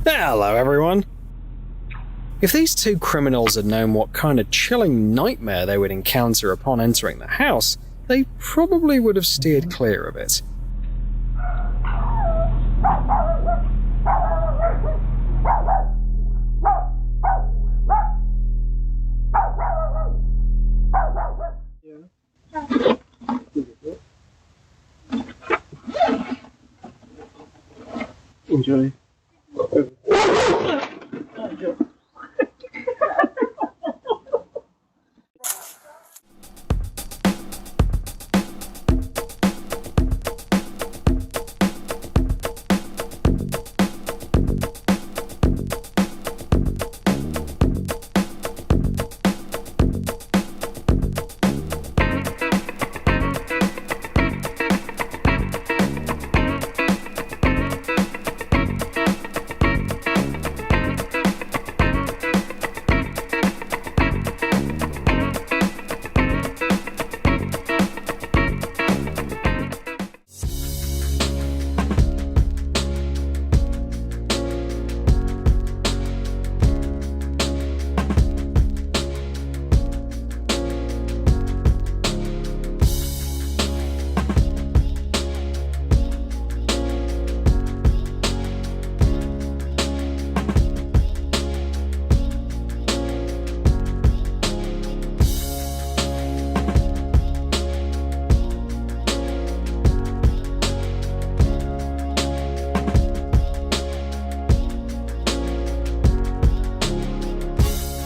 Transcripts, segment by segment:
Hello, everyone. If these two criminals had known what kind of chilling nightmare they would encounter upon entering the house, they probably would have steered clear of it. Enjoy.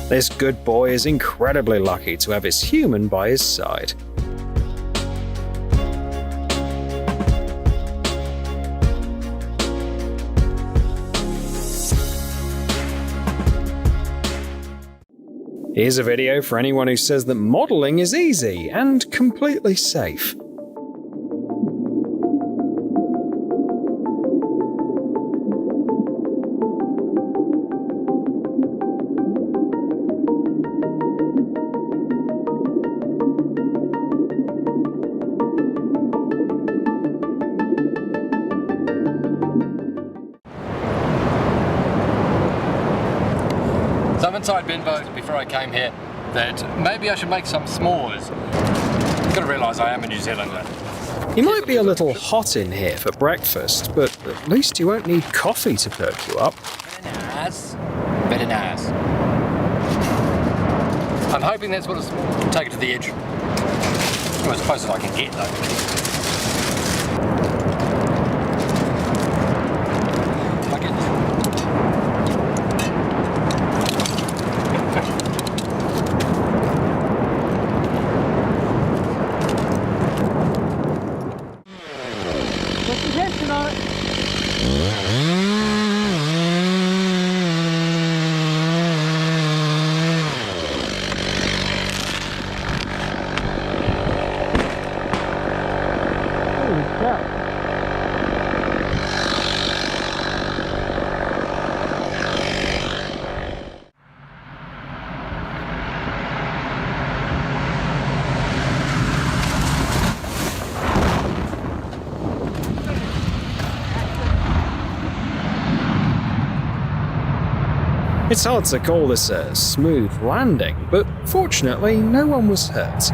This good boy is incredibly lucky to have his human by his side. Here's a video for anyone who says that modelling is easy and completely safe. Someone told Benvo before I came here that maybe I should make some s'mores. I've got to realise I am a New Zealander. You might be a little hot in here for breakfast, but at least you won't need coffee to perk you up. Very nice. Very nice. I'm hoping that's what it's take it to the edge. Well, as close as I can get, though. It's hard to call this a smooth landing, but fortunately no one was hurt.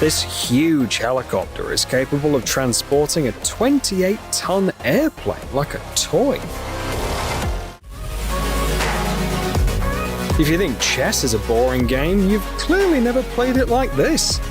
This huge helicopter is capable of transporting a 28-ton airplane like a toy. If you think chess is a boring game, you've clearly never played it like this.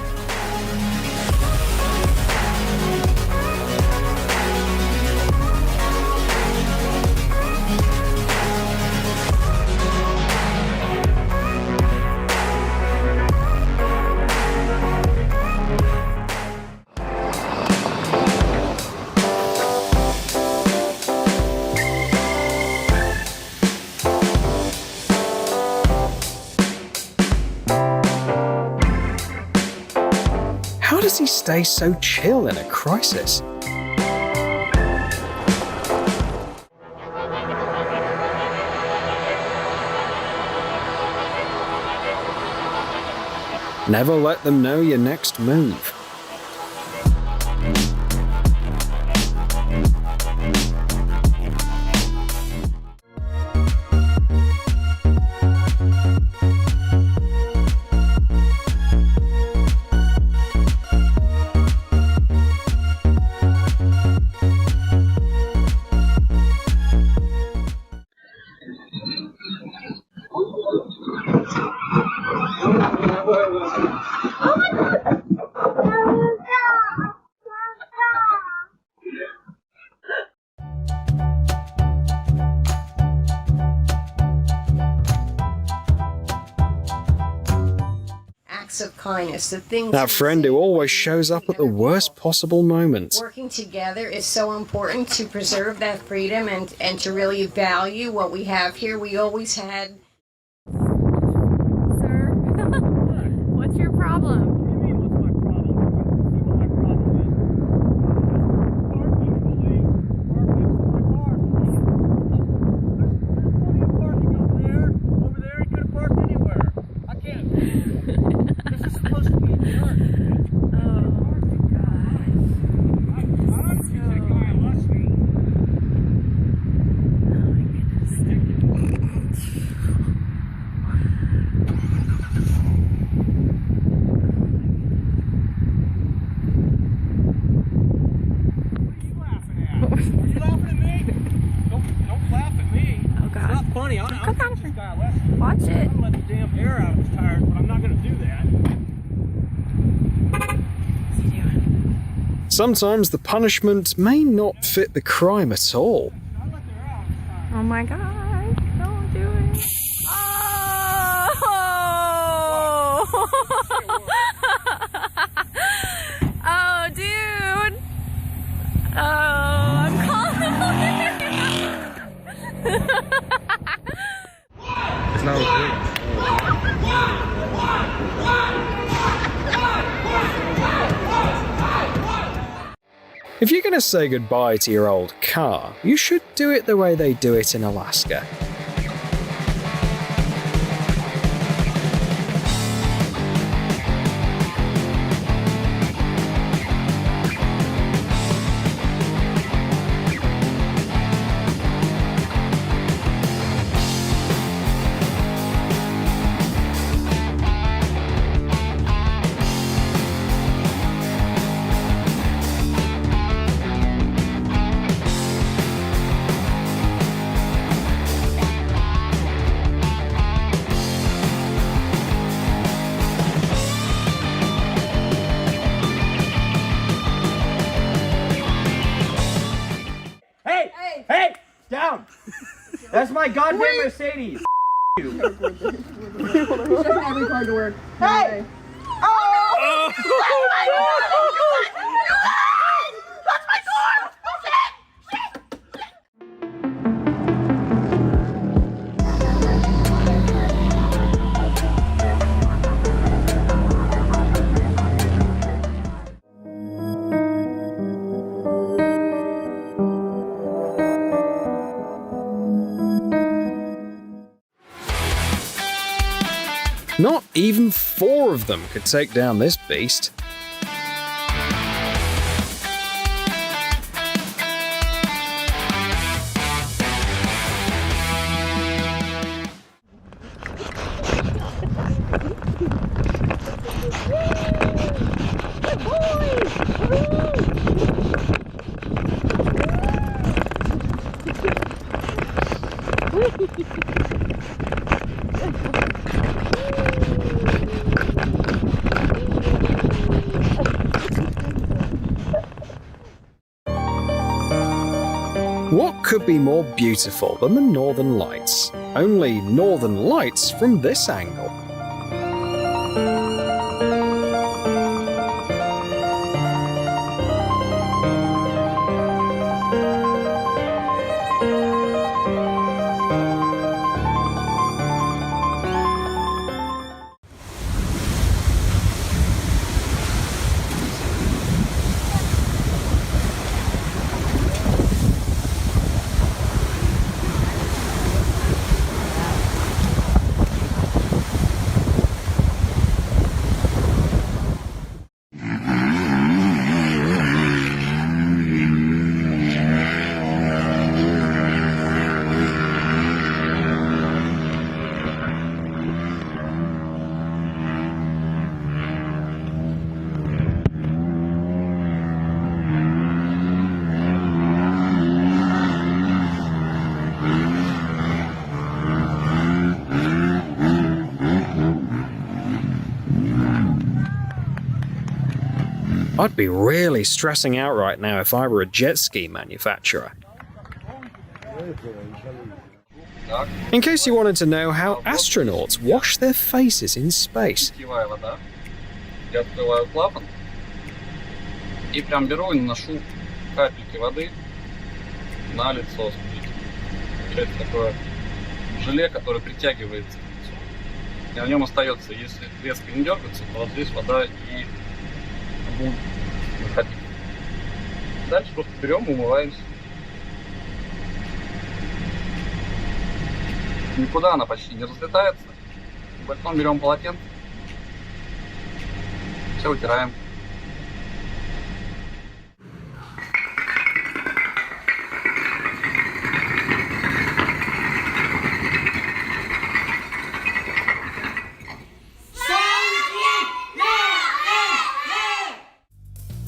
How does he stay so chill in a crisis? Never let them know your next move. Of kindness, the things That friend who always shows up at the worst possible moments. Working together is so important to preserve that freedom and to really value what we have here. We always had. Sir, what's your problem? Watch it. I'm letting the damn air out of his tires, but I'm not going to do that. What's he doing? Sometimes the punishment may not fit the crime at all. Oh my god, don't do it. Oh! Oh, dude. Oh, I'm calling. It's not okay. If you're going to say goodbye to your old car, you should do it the way they do it in Alaska. Hey! Down! That's my goddamn Mercedes! You. Every car to work. Hey! Oh! That's my car! Not even 4 of them could take down this beast. What could be more beautiful than the Northern Lights? Only Northern Lights from this angle. I'd be really stressing out right now if I were a jet ski manufacturer. In case you wanted to know how astronauts wash their faces in space. Питьевая вода. Я открываю клапан и прям беру и наношу капельки воды на лицо. Получается такое желе, которое притягивается к лицу. И на нем остается, если резко не дергаться, то вот здесь вода и будет выходить. Дальше просто берем и умываемся. Никуда она почти не разлетается. Потом берем полотенце. Все вытираем.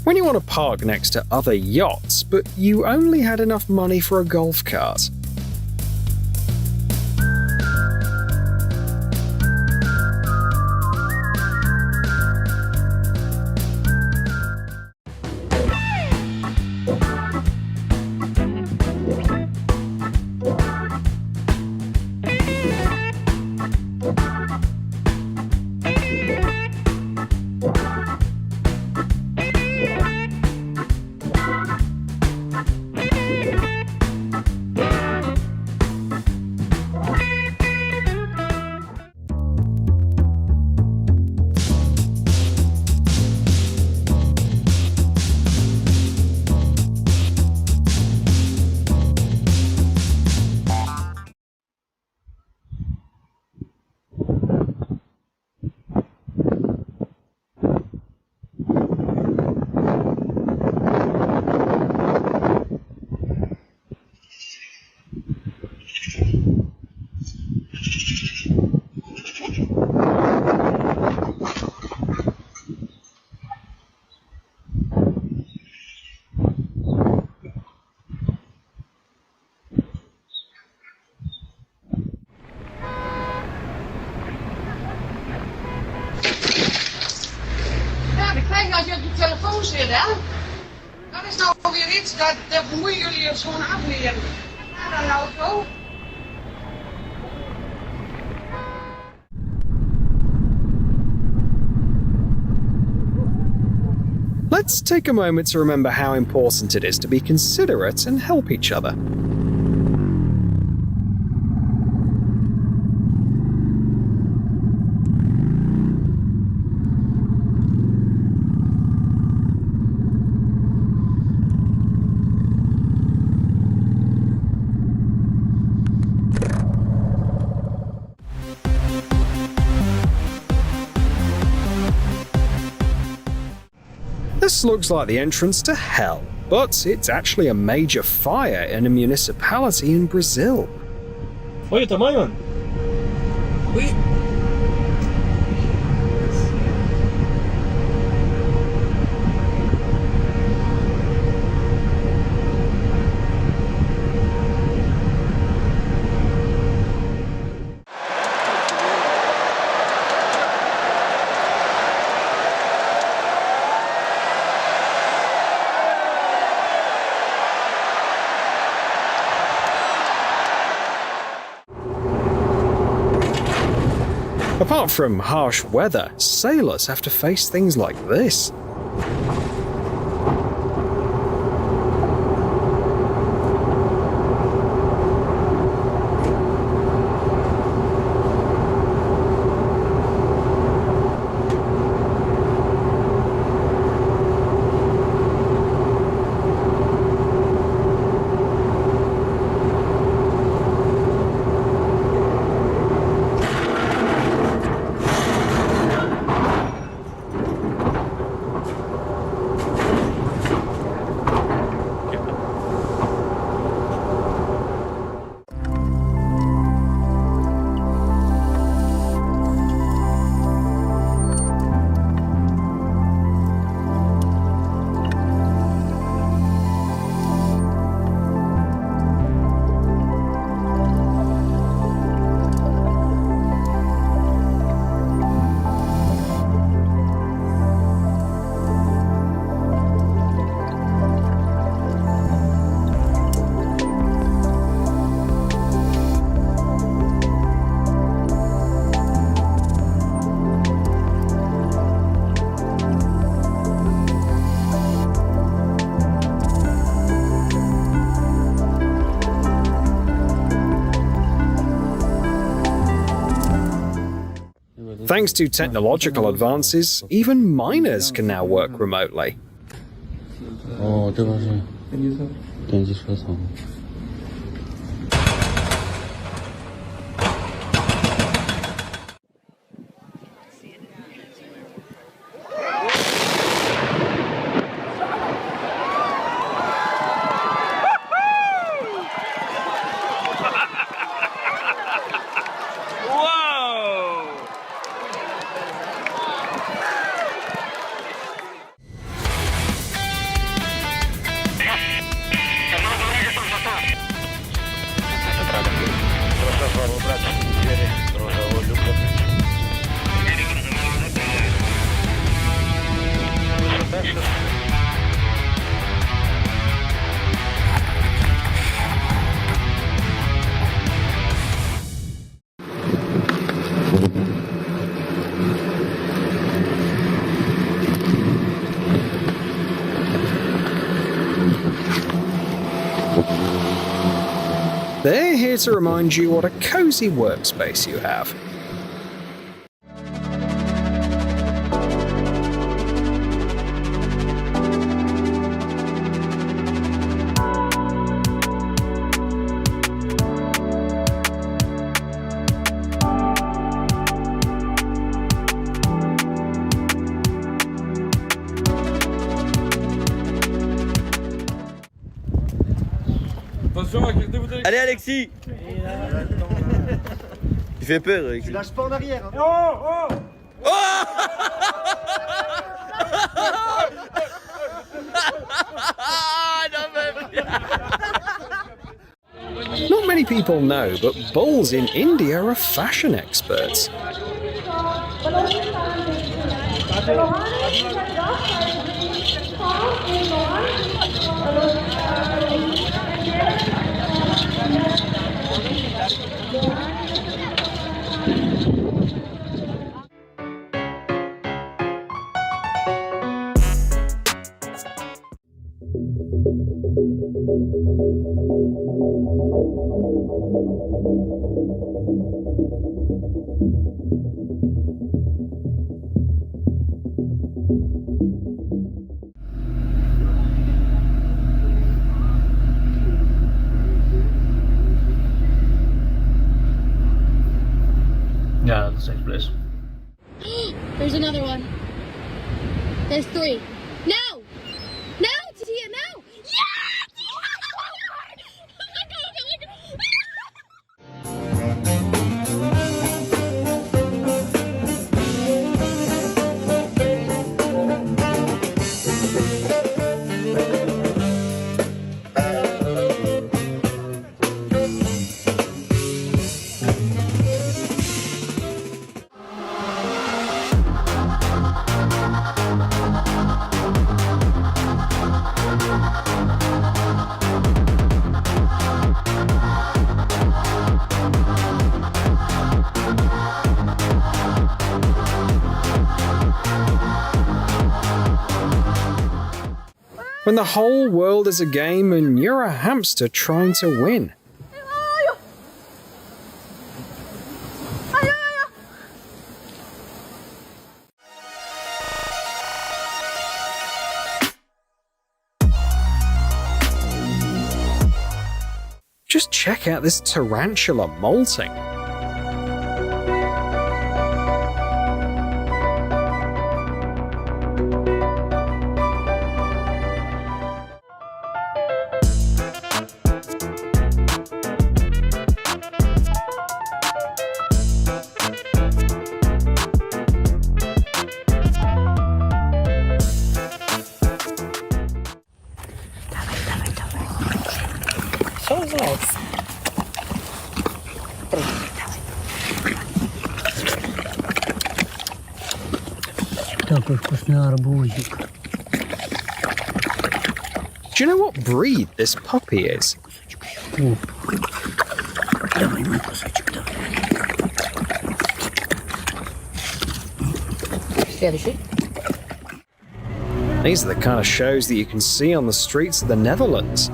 When you want to park next to other yachts, but you only had enough money for a golf cart. Als je op de telefoon zit, hè, dan is nou weer iets, dat moeten jullie het gewoon afleren. Ja, dan nou zo. Let's take a moment to remember how important it is to be considerate and help each other. This looks like the entrance to hell, but it's actually a major fire in a municipality in Brazil. Oye, Tamayon. Oye. Apart from harsh weather, sailors have to face things like this. Thanks to technological advances, even miners can now work remotely. 哦，这个是电机车厂。 They're here to remind you what a cozy workspace you have. Allez Alexis. Tu fais peur Alexis. Tu lâches pas en arrière hein. Not many people know, but bulls in India are fashion experts. Yeah, that's the safe place. There's another one. There's 3. Now! Now, Tia, now! Yes! When the whole world is a game and you're a hamster trying to win. Just check out this tarantula molting. Такой вкусный арбузик. Do you know what breed this puppy is? Давай мой кусочек, давай. Следующий. These are the kind of shows that you can see on the streets of the Netherlands.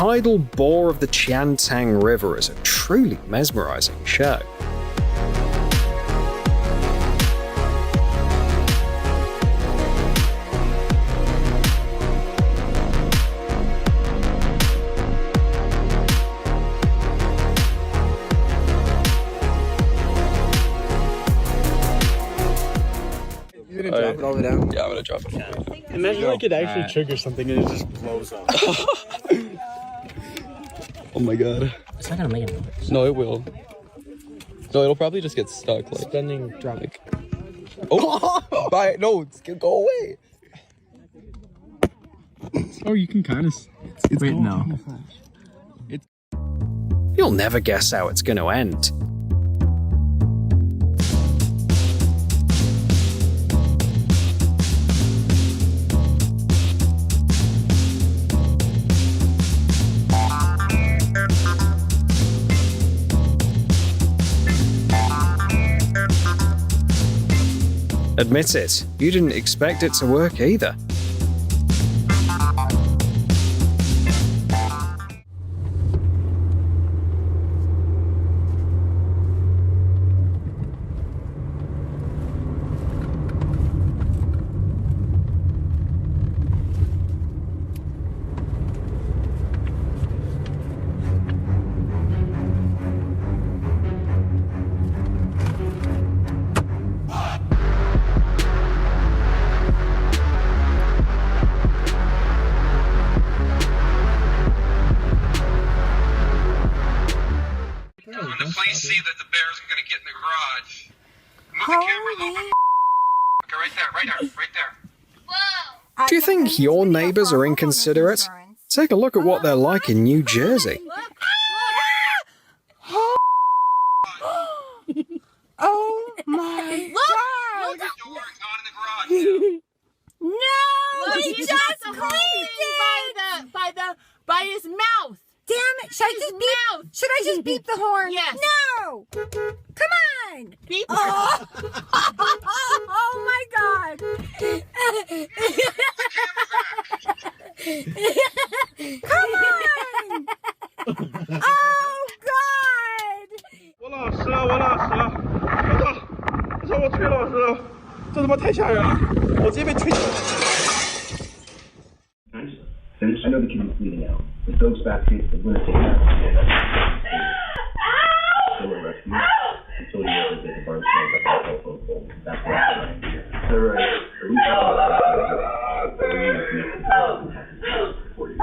tidal bore of the Qiantang River is a truly mesmerizing show. You gonna drop it over there? Yeah, I'm gonna drop it. Imagine I could actually trigger something and it just blows up. Oh my god. It's not gonna make a noise. No, it will. No, it'll probably just get stuck. Like, Spending drop. like. Oh! Bye. No, go away. Oh, you can kind of. Wait, no. You'll never guess how it's going to end. Admit it, you didn't expect it to work either. When the police see that the bears are going to get in the garage, move the camera a little bit. Okay, right there. Do you think your neighbors are inconsiderate? Take a look at what they're like in New Jersey. Oh my God! The door is not in the garage. No, he just cleaned it by his mouth. Damn it! Should I just beep the horn? Yes. No! Come on! Beep. Oh, oh my God! Come on! Oh God! 我老实了，我操！我操！我崔老师，这他妈太吓人了，我直接被吹起来了。 I know the kid is bleeding out. The dog's basket is going to take out. They were rescued until you ever did the barn smells like a telephone pole. That's what I'm saying. So, right, at least I know that's what we need to make the dog and have his house for you.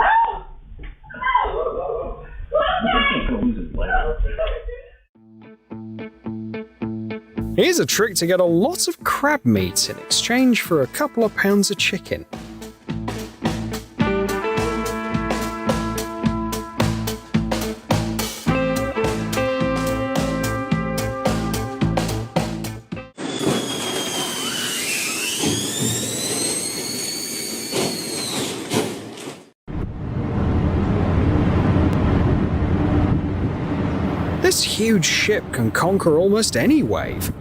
The kid's going to lose his life. Here's a trick to get a lot of crab meat in exchange for a couple of pounds of chicken. This huge ship can conquer almost any wave.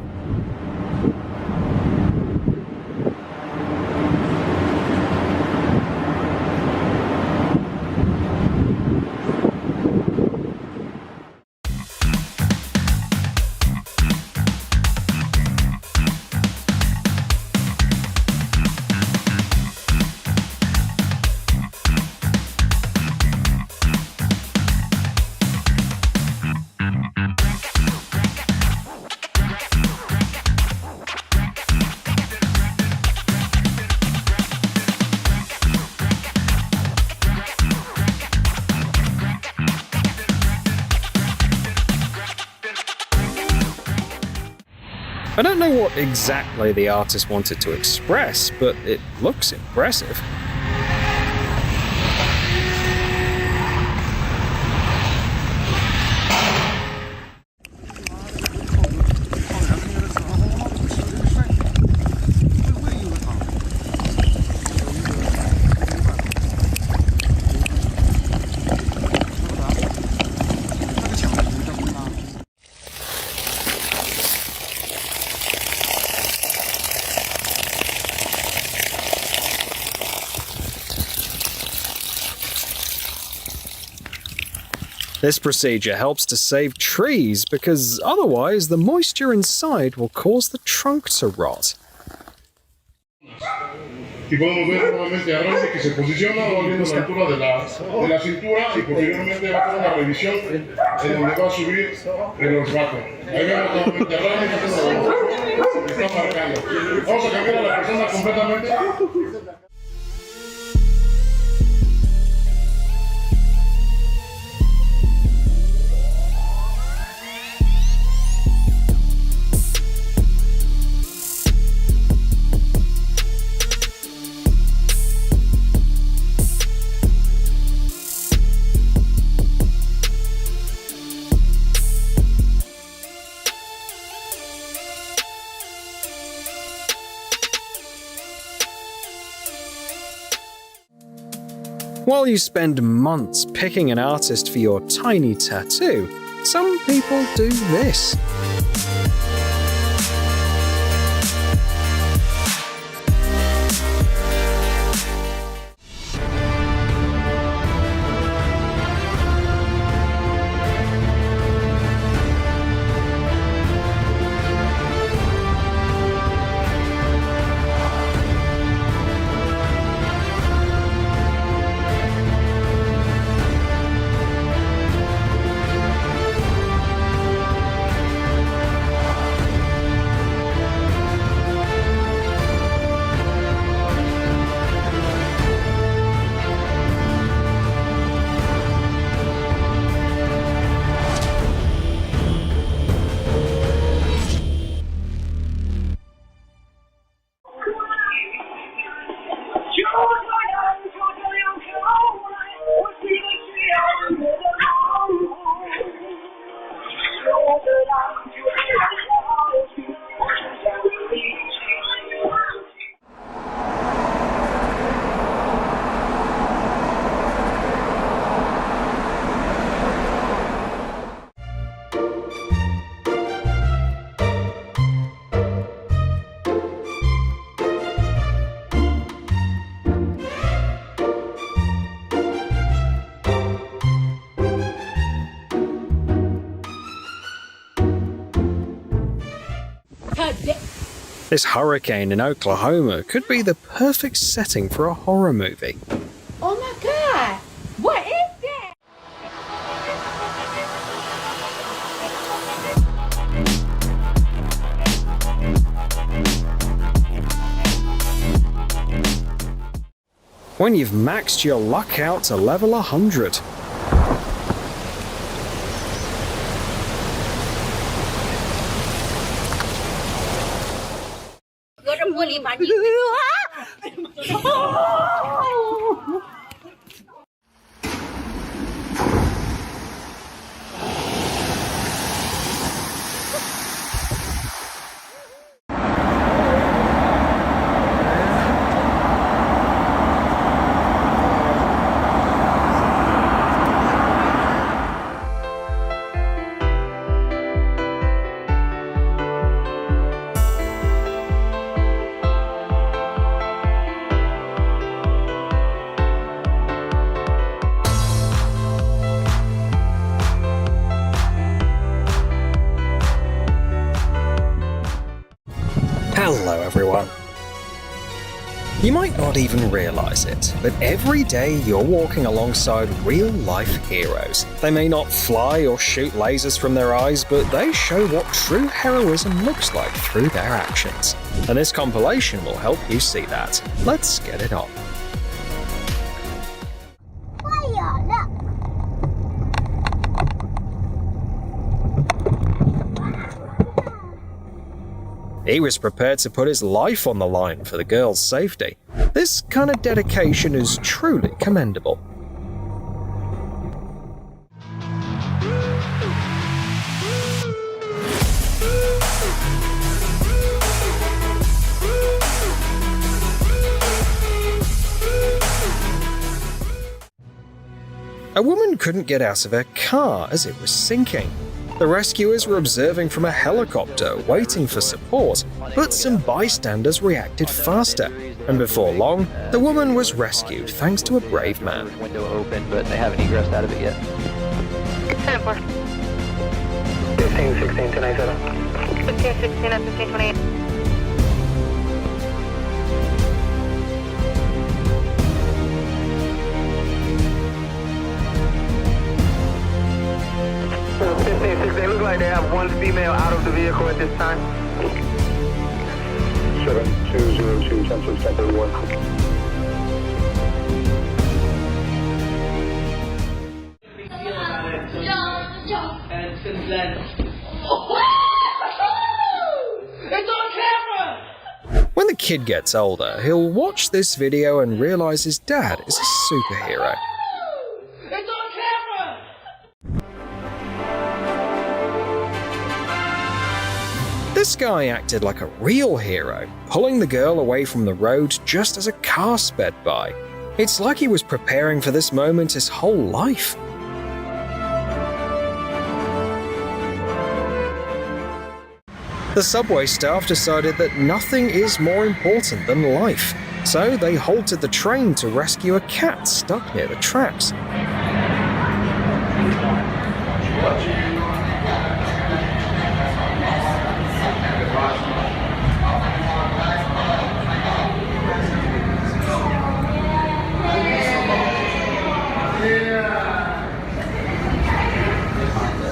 I don't know what exactly the artist wanted to express, but it looks impressive. This procedure helps to save trees because otherwise the moisture inside will cause the trunk to rot. Y podemos ver nuevamente a Randy que se posiciona, va viendo la altura de la cintura y posteriormente va a hacer una revisión en donde va a subir el olfato. Ahí vemos nuevamente a Randy que está marcando. Vamos a cambiar a la persona completamente. While you spend months picking an artist for your tiny tattoo, some people do this. This hurricane in Oklahoma could be the perfect setting for a horror movie. Oh my God! What is that? When you've maxed your luck out to level 100. Hello everyone. You might not even realize it, but every day you're walking alongside real-life heroes. They may not fly or shoot lasers from their eyes, but they show what true heroism looks like through their actions. And this compilation will help you see that. Let's get it on. He was prepared to put his life on the line for the girl's safety. This kind of dedication is truly commendable. A woman couldn't get out of her car as it was sinking. The rescuers were observing from a helicopter, waiting for support, but some bystanders reacted faster, and before long, the woman was rescued thanks to a brave man. Window open, but they haven't egressed out of it yet. 10 4. 15, 16, 10, 8, 7. 15, 16, and 15, 28. They look like they have one female out of the vehicle at this time. 7202, 10 31. And since then... It's on camera! When the kid gets older, he'll watch this video and realize his dad is a superhero. It's on camera! This guy acted like a real hero, pulling the girl away from the road just as a car sped by. It's like he was preparing for this moment his whole life. The subway staff decided that nothing is more important than life, so they halted the train to rescue a cat stuck near the tracks.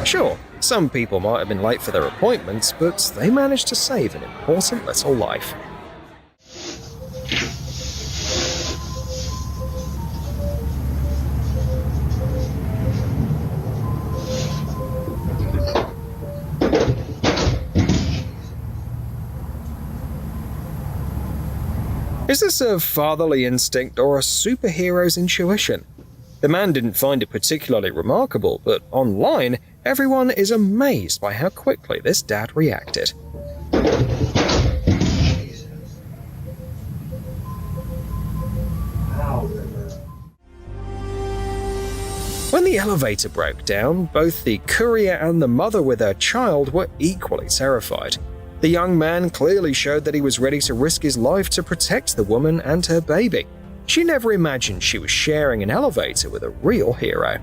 Sure, some people might have been late for their appointments, but they managed to save an important little life. Is this a fatherly instinct or a superhero's intuition? The man didn't find it particularly remarkable, but online, everyone is amazed by how quickly this dad reacted. When the elevator broke down, both the courier and the mother with her child were equally terrified. The young man clearly showed that he was ready to risk his life to protect the woman and her baby. She never imagined she was sharing an elevator with a real hero.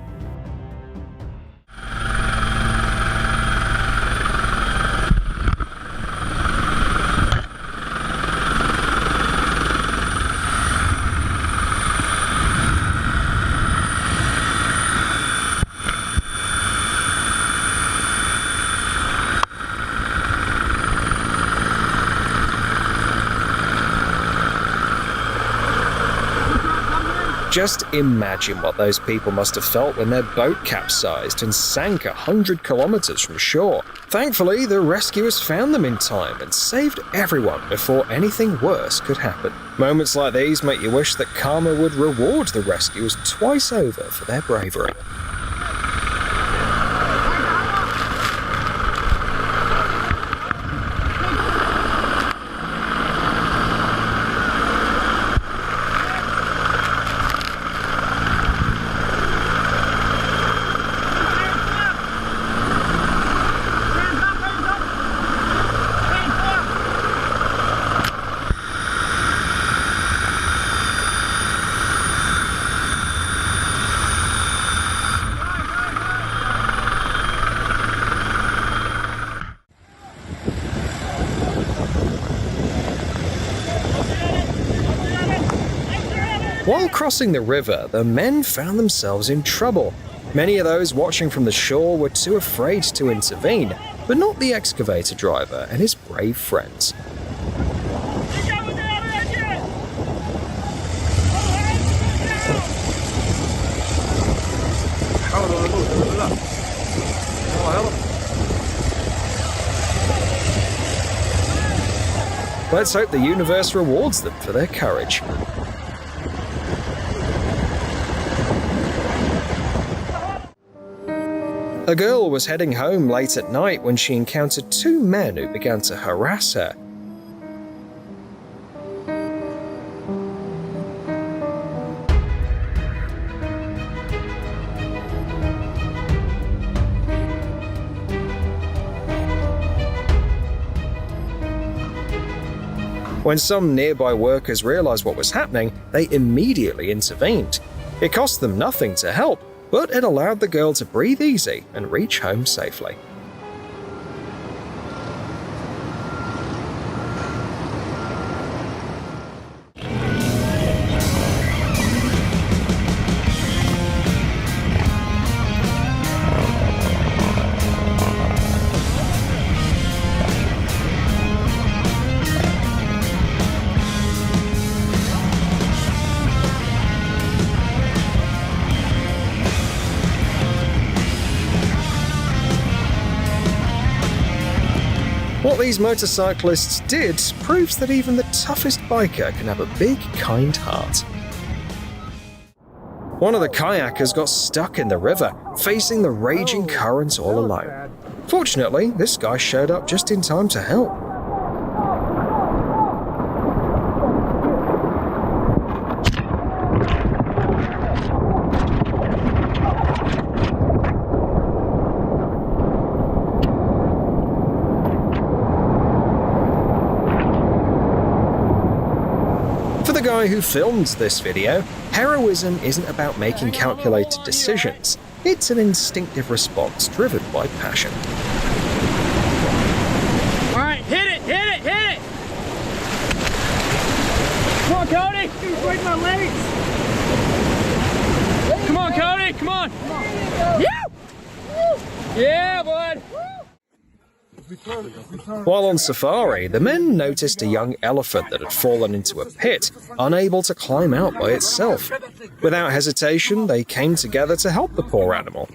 Just imagine what those people must have felt when their boat capsized and sank 100 kilometers from shore. Thankfully, the rescuers found them in time and saved everyone before anything worse could happen. Moments like these make you wish that karma would reward the rescuers twice over for their bravery. While crossing the river, the men found themselves in trouble. Many of those watching from the shore were too afraid to intervene, but not the excavator driver and his brave friends. Let's hope the universe rewards them for their courage. A girl was heading home late at night when she encountered two men who began to harass her. When some nearby workers realized what was happening, they immediately intervened. It cost them nothing to help, but it allowed the girl to breathe easy and reach home safely. What these motorcyclists did proves that even the toughest biker can have a big, kind heart. One of the kayakers got stuck in the river, facing the raging currents all alone. Fortunately, this guy showed up just in time to help. For the guy who filmed this video, heroism isn't about making calculated decisions. It's an instinctive response driven by passion. Alright, hit it! Come on, Cody! Dude, break my legs! Come on, Cody! Come on! Yeah, bud! While on safari, the men noticed a young elephant that had fallen into a pit, unable to climb out by itself. Without hesitation, they came together to help the poor animal.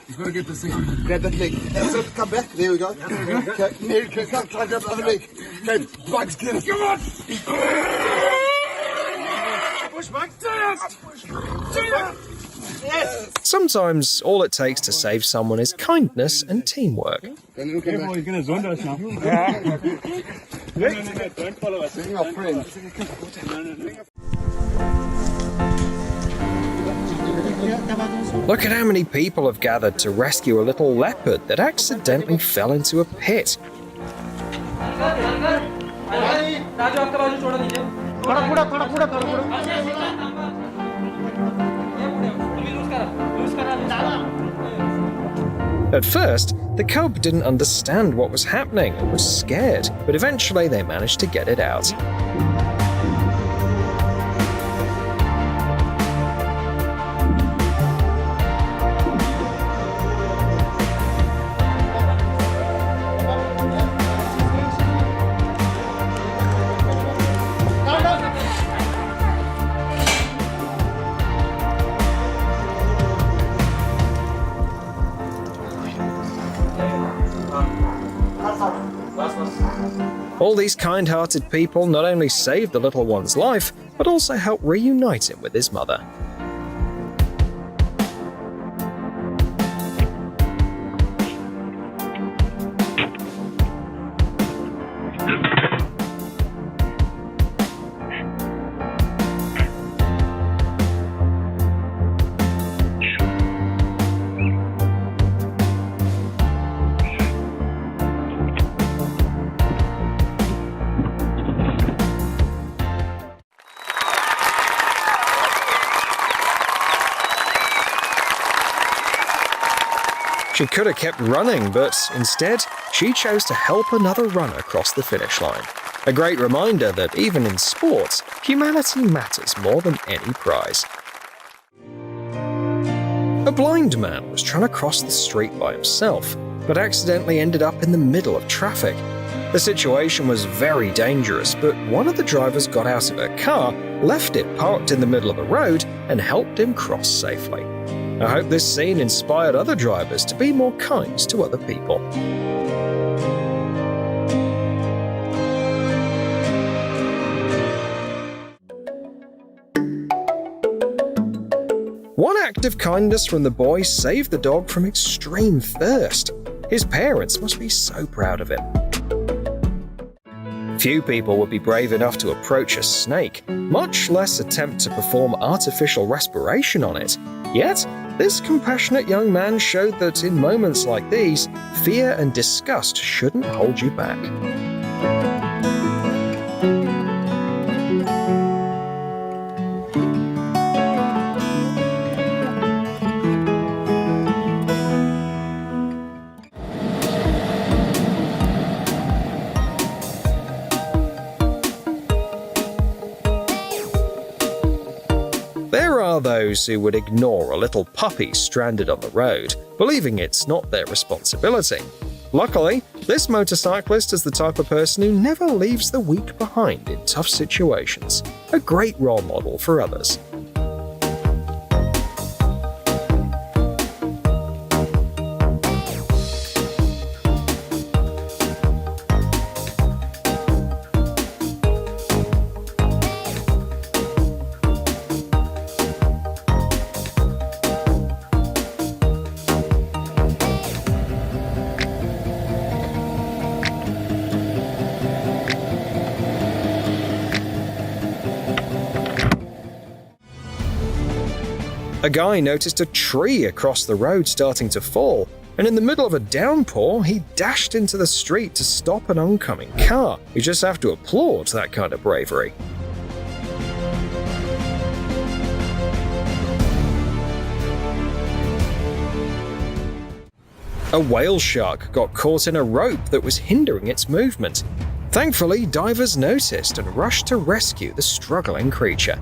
You've got to get this thing. Grab that leg. Come back. There we go. Okay. Here, come. Try to grab the other leg. Okay, Bugs, get it. Come on. Push, Bugs. Do it. Yes. Sometimes all it takes to save someone is kindness and teamwork. Don't follow us. Our friends. Look at how many people have gathered to rescue a little leopard that accidentally fell into a pit. At first, the cub didn't understand what was happening and was scared, but eventually they managed to get it out. All these kind-hearted people not only saved the little one's life, but also helped reunite him with his mother. She could have kept running, but instead, she chose to help another runner cross the finish line. A great reminder that even in sports, humanity matters more than any prize. A blind man was trying to cross the street by himself, but accidentally ended up in the middle of traffic. The situation was very dangerous, but one of the drivers got out of her car, left it parked in the middle of the road, and helped him cross safely. I hope this scene inspired other drivers to be more kind to other people. One act of kindness from the boy saved the dog from extreme thirst. His parents must be so proud of him. Few people would be brave enough to approach a snake, much less attempt to perform artificial respiration on it. Yet, this compassionate young man showed that in moments like these, fear and disgust shouldn't hold you back. those who would ignore a little puppy stranded on the road, believing it's not their responsibility. Luckily, this motorcyclist is the type of person who never leaves the weak behind in tough situations. A great role model for others. A guy noticed a tree across the road starting to fall, and in the middle of a downpour, he dashed into the street to stop an oncoming car. You just have to applaud that kind of bravery. A whale shark got caught in a rope that was hindering its movement. Thankfully, divers noticed and rushed to rescue the struggling creature.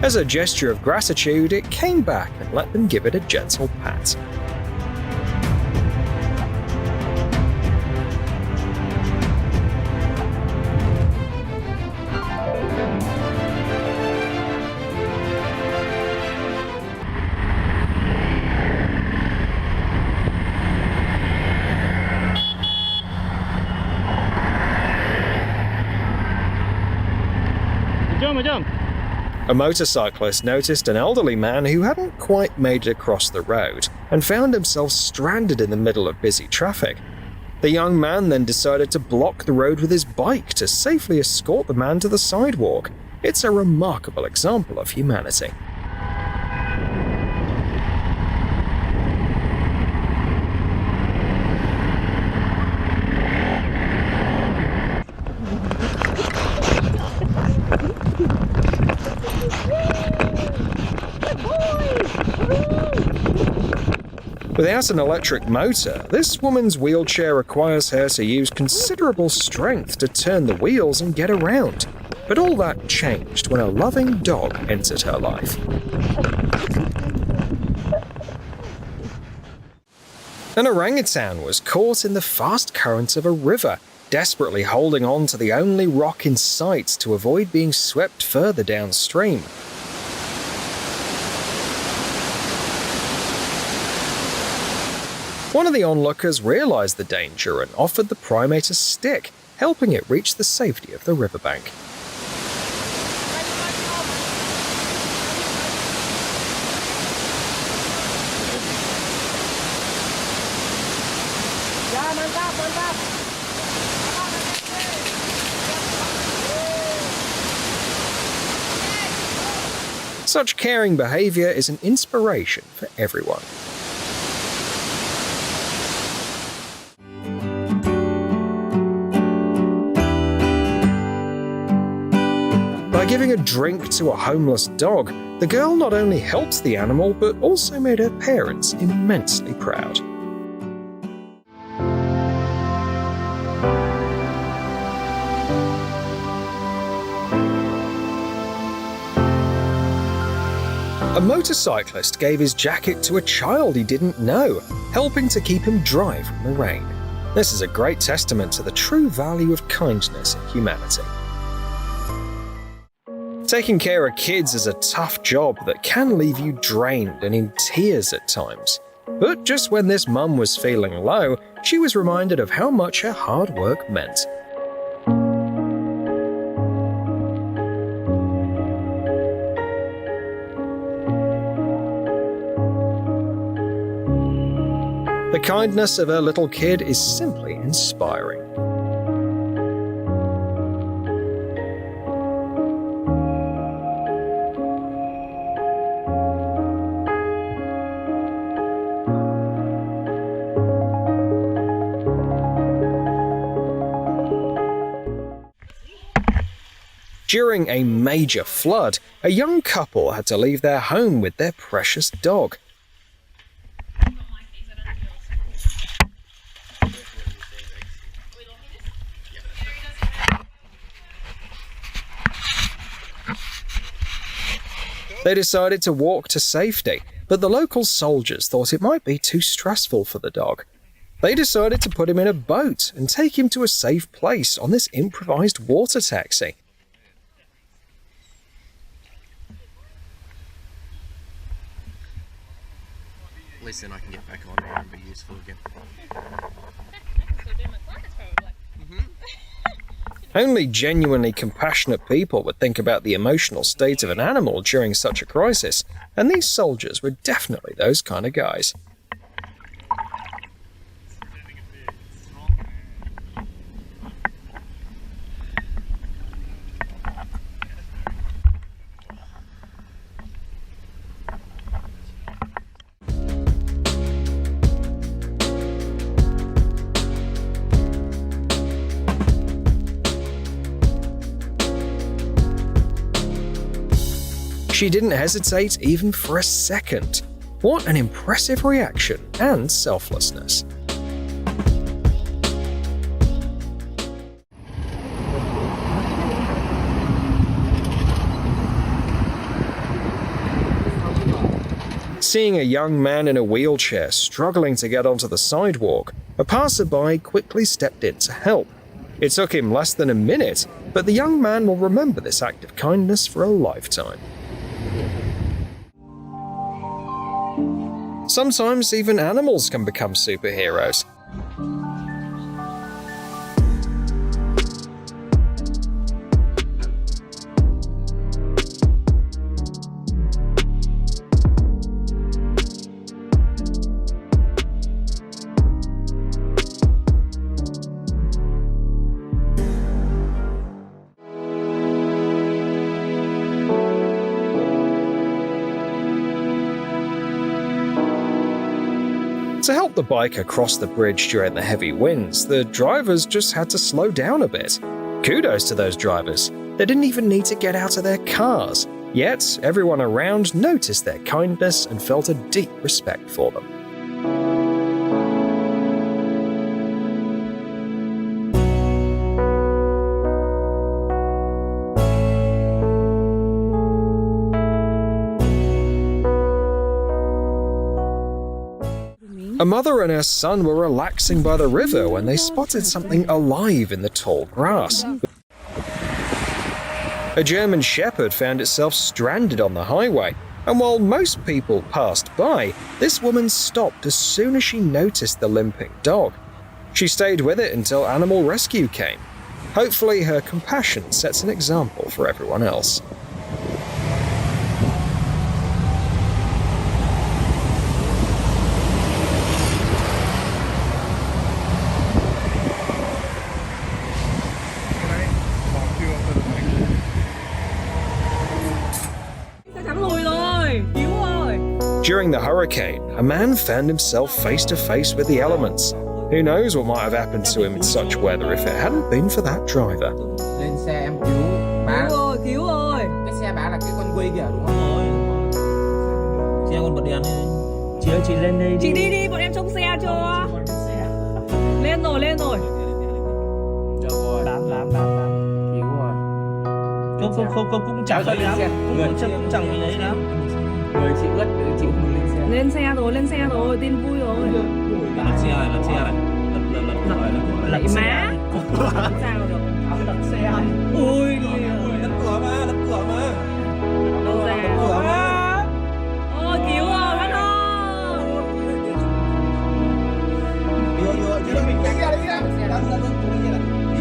As a gesture of gratitude, it came back and let them give it a gentle pat. Jump! A motorcyclist noticed an elderly man who hadn't quite made it across the road and found himself stranded in the middle of busy traffic. The young man then decided to block the road with his bike to safely escort the man to the sidewalk. It's a remarkable example of humanity. Without an electric motor, this woman's wheelchair requires her to use considerable strength to turn the wheels and get around. But all that changed when a loving dog entered her life. An orangutan was caught in the fast current of a river, desperately holding on to the only rock in sight to avoid being swept further downstream. One of the onlookers realized the danger and offered the primate a stick, helping it reach the safety of the riverbank. Such caring behavior is an inspiration for everyone. By giving a drink to a homeless dog, the girl not only helped the animal but also made her parents immensely proud. A motorcyclist gave his jacket to a child he didn't know, helping to keep him dry from the rain. This is a great testament to the true value of kindness in humanity. Taking care of kids is a tough job that can leave you drained and in tears at times. But just when this mum was feeling low, she was reminded of how much her hard work meant. The kindness of her little kid is simply inspiring. During a major flood, a young couple had to leave their home with their precious dog. They decided to walk to safety, but the local soldiers thought it might be too stressful for the dog. They decided to put him in a boat and take him to a safe place on this improvised water taxi. At least then I can get back on there and be useful again. Only genuinely compassionate people would think about the emotional state of an animal during such a crisis, and these soldiers were definitely those kind of guys. She didn't hesitate even for a second. What an impressive reaction and selflessness. Seeing a young man in a wheelchair struggling to get onto the sidewalk, a passerby quickly stepped in to help. It took him less than a minute, but the young man will remember this act of kindness for a lifetime. Sometimes even animals can become superheroes. To help the biker cross the bridge during the heavy winds, the drivers just had to slow down a bit. Kudos to those drivers. They didn't even need to get out of their cars. Yet, everyone around noticed their kindness and felt a deep respect for them. A mother and her son were relaxing by the river when they spotted something alive in the tall grass. A German Shepherd found itself stranded on the highway, and while most people passed by, this woman stopped as soon as she noticed the limping dog. She stayed with it until animal rescue came. Hopefully her compassion sets an example for everyone else. During the hurricane, a man found himself face to face with the elements. Who knows what might have happened to him in such weather if it hadn't been for that driver. Lên xe em cứu bà. Cứu rồi. Cái xe bà là cái con quay kìa đúng không? Xe con bật đèn lên. Chị ơi, chị lên đây. Chị đi, bọn em trông xe cho. Lên rồi. Được rồi. Bám. Cứu rồi. Không cũng chẳng gì lắm. Cũng chẳng gì đấy lắm. Người chị ướt, chị không lên xe. Lên xe rồi, tin vui rồi. Lật xe này. Lật má. Sao được? Lật xe. Ui, lật cửa mà. Đâu ra? Lật cửa mà. Ôi, cứu rồi, bác ơi. Rồi, chứ mình nhanh ra đi.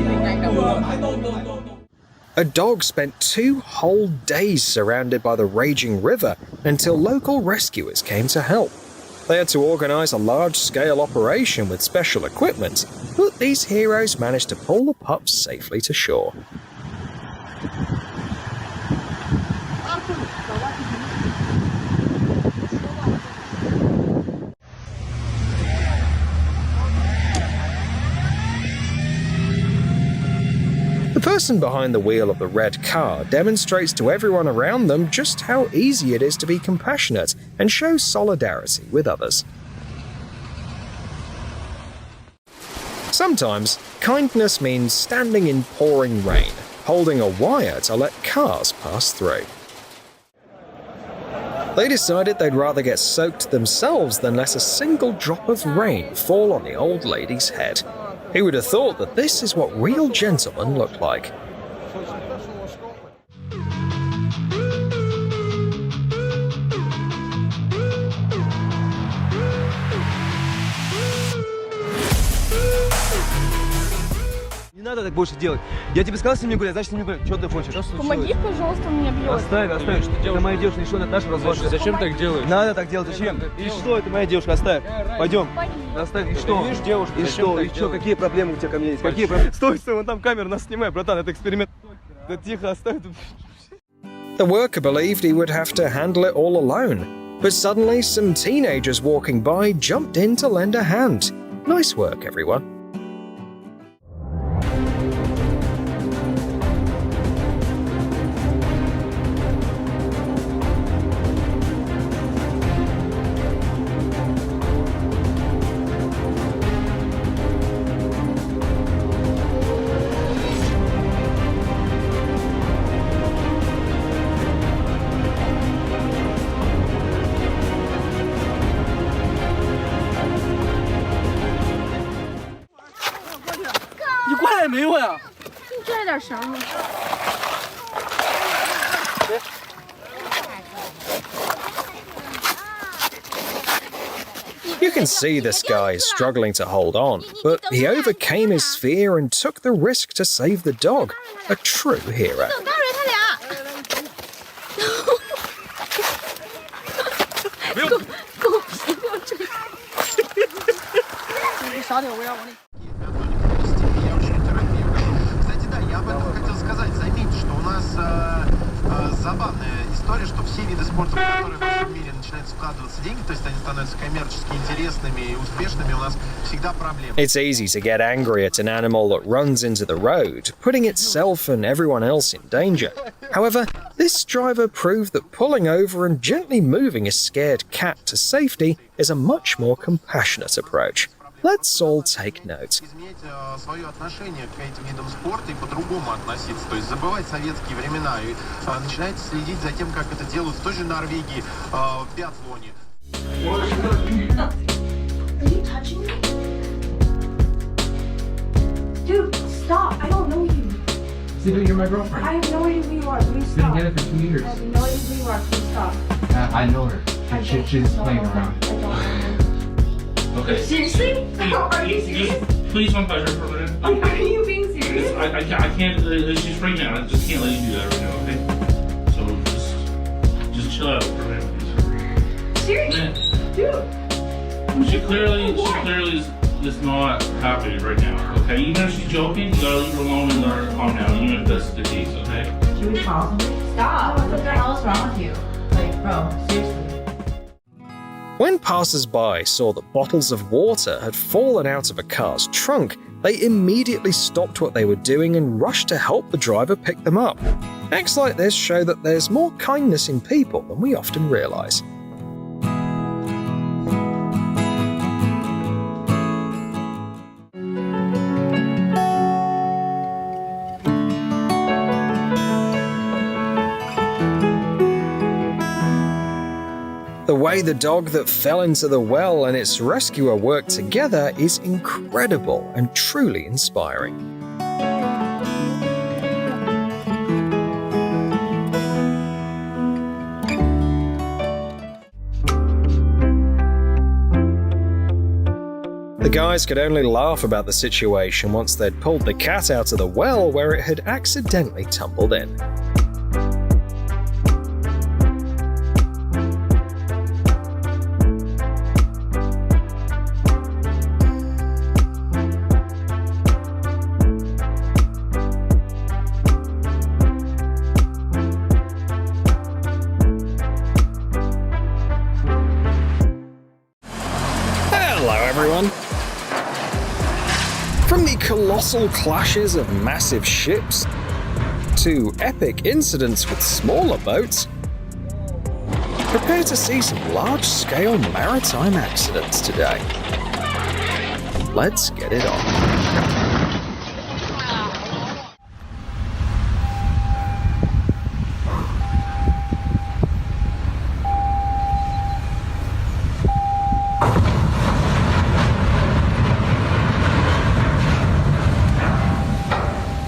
Mình nhanh đâu. A dog spent 2 whole days surrounded by the raging river until local rescuers came to help. They had to organize a large-scale operation with special equipment, but these heroes managed to pull the pups safely to shore. The person behind the wheel of the red car demonstrates to everyone around them just how easy it is to be compassionate and show solidarity with others. Sometimes, kindness means standing in pouring rain, holding a wire to let cars pass through. They decided they'd rather get soaked themselves than let a single drop of rain fall on the old lady's head. Who would have thought that this is what real gentlemen look like? Не надо так больше делать. Я тебе сказал с ними гулять, значит с ними гулять. Что ты хочешь? Помоги, пожалуйста, он меня бьет. Оставь. Это моя девушка, и что, Наташа, разводится. Зачем так делаешь? Надо так делать, зачем? И что, это моя девушка, оставь. Пойдем. Оставь, и что? Видишь девушку, и что, какие проблемы у тебя ко мне есть? Какие проблемы? Стой, вон там камера, нас снимай, братан, это эксперимент. Да тихо, оставь. The worker believed he would have to handle it all alone, but suddenly some teenagers walking by jumped in to lend a hand. Nice work, everyone. You can see this guy is struggling to hold on, but he overcame his fear and took the risk to save the dog. A true hero. Кстати, да, я об этом хотел сказать. Заметьте, что у нас забавная история, что все виды спорта, в которые во всем мире начинают вкладываться деньги, то есть они становятся коммерчески интересными и успешными, у нас всегда проблемы. It's easy to get angry at an animal that runs into the road, putting itself and everyone else in danger. However, this driver proved that pulling over and gently moving a scared cat to safety is a much more compassionate approach. Let's all take note. Изменить свое отношение к этим видам спорта и по-другому относиться, то есть забывать советские времена и начинать следить за тем, как это делают в той же Норвегии, в биатлоне. Are you touching me? Dude, stop. I don't know you. Steven, you're my girlfriend. I have no idea who you are. Please stop. Been together for 2 years. I have no idea who you are. Please stop. I know her. She's playing around. I don't know her. Okay. Seriously? Are you serious? Please don't touch her for a minute. Are you being serious? I can't, she's freaking out. I just can't let you do that right now, okay? So just chill out for a minute, please. Seriously? Dude. She clearly is not happy right now, okay? Even if she's joking, you gotta leave her alone and let her calm down, even if that's the case, okay? Should we call somebody? Stop. What the hell is wrong with you? Like, bro, seriously. When passers-by saw that bottles of water had fallen out of a car's trunk, they immediately stopped what they were doing and rushed to help the driver pick them up. Acts like this show that there's more kindness in people than we often realize. The way the dog that fell into the well and its rescuer worked together is incredible and truly inspiring. The guys could only laugh about the situation once they'd pulled the cat out of the well where it had accidentally tumbled in. From the colossal clashes of massive ships to epic incidents with smaller boats, prepare to see some large-scale maritime accidents today. Let's get it on.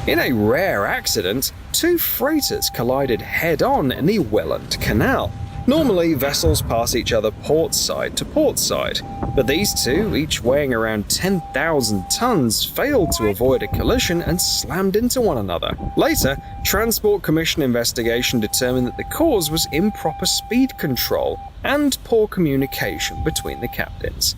In a rare accident, two freighters collided head-on in the Welland Canal. Normally, vessels pass each other port side to port side, but these two, each weighing around 10,000 tons, failed to avoid a collision and slammed into one another. Later, Transport Commission investigation determined that the cause was improper speed control and poor communication between the captains.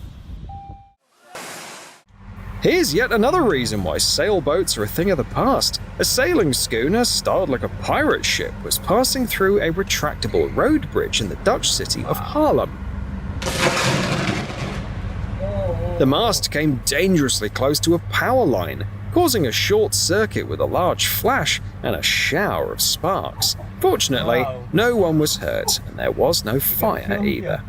Here's yet another reason why sailboats are a thing of the past. A sailing schooner styled like a pirate ship was passing through a retractable road bridge in the Dutch city of Haarlem. The mast came dangerously close to a power line, causing a short circuit with a large flash and a shower of sparks. Fortunately, no one was hurt and there was no fire either.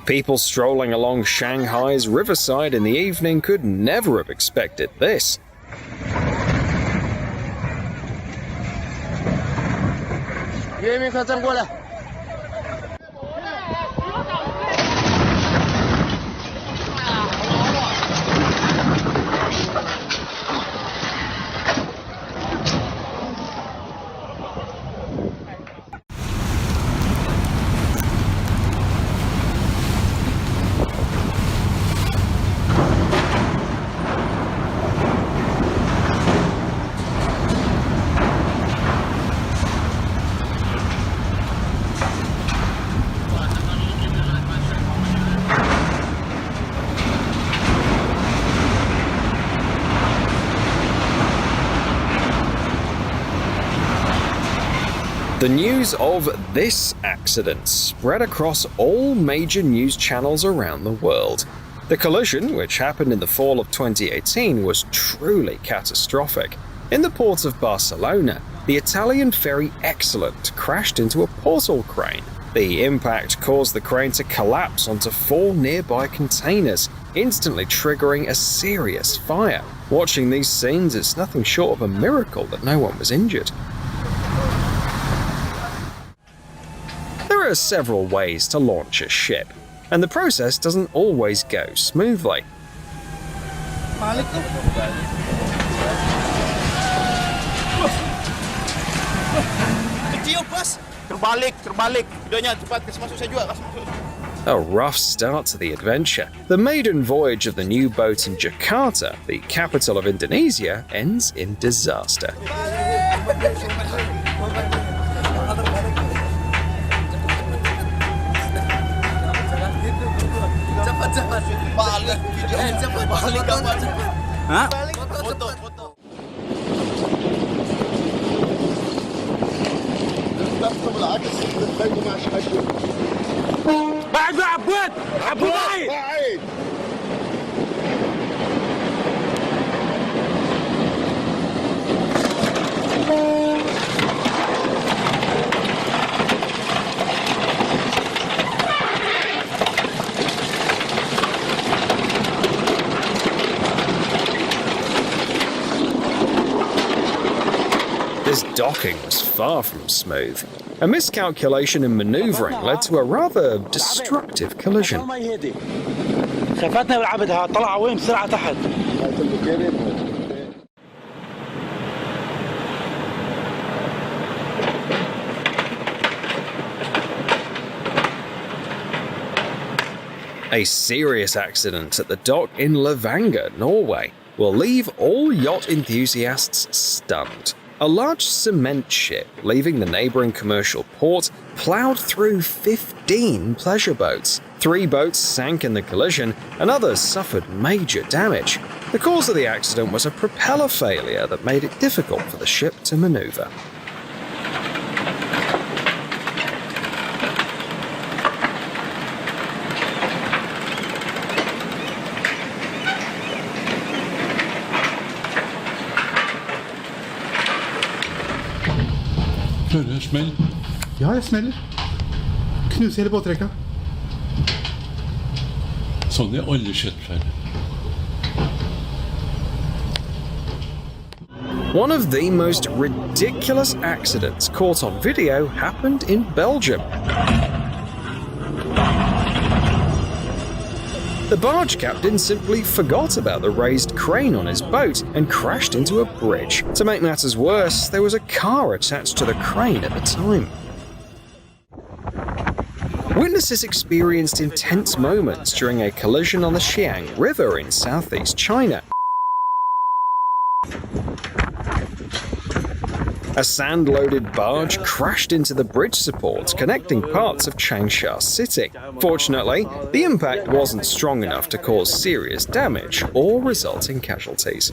People strolling along Shanghai's riverside in the evening could never have expected this. The news of this accident spread across all major news channels around the world. The collision, which happened in the fall of 2018, was truly catastrophic. In the port of Barcelona, the Italian ferry Excellent crashed into a portal crane. The impact caused the crane to collapse onto 4 nearby containers, instantly triggering a serious fire. Watching these scenes, it's nothing short of a miracle that no one was injured. There are several ways to launch a ship, and the process doesn't always go smoothly. A rough start to the adventure. The maiden voyage of the new boat in Jakarta, the capital of Indonesia, ends in disaster. This docking was far from smooth. A miscalculation in maneuvering led to a rather destructive collision. A serious accident at the dock in Levanger, Norway, will leave all yacht enthusiasts stunned. A large cement ship leaving the neighboring commercial port plowed through 15 pleasure boats. 3 boats sank in the collision and others suffered major damage. The cause of the accident was a propeller failure that made it difficult for the ship to maneuver. Hører du smell? Ja, jeg smeller. Knuser hele båtrekka. Sånn er alle skjøttfeil. One of the most ridiculous accidents caught on video happened in Belgium. The barge captain simply forgot about the raised crane on his boat and crashed into a bridge. To make matters worse, there was a car attached to the crane at the time. Witnesses experienced intense moments during a collision on the Xiang River in southeast China. A sand-loaded barge crashed into the bridge supports connecting parts of Changsha City. Fortunately, the impact wasn't strong enough to cause serious damage or result in casualties.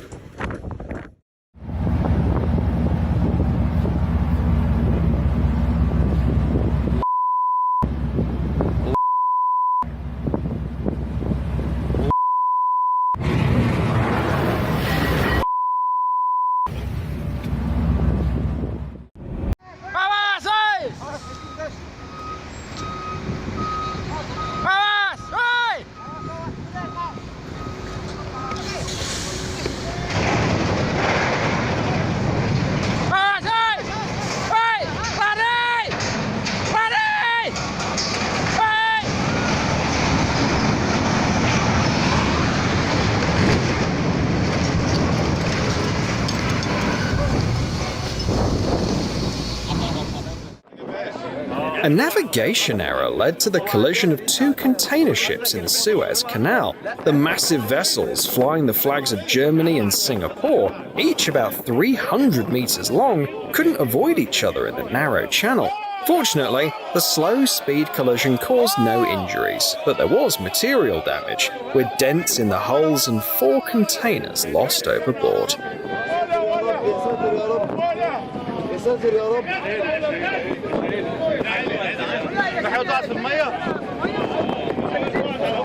A navigation error led to the collision of two container ships in the Suez Canal. The massive vessels flying the flags of Germany and Singapore, each about 300 meters long, couldn't avoid each other in the narrow channel. Fortunately, the slow-speed collision caused no injuries, but there was material damage, with dents in the hulls and 4 containers lost overboard.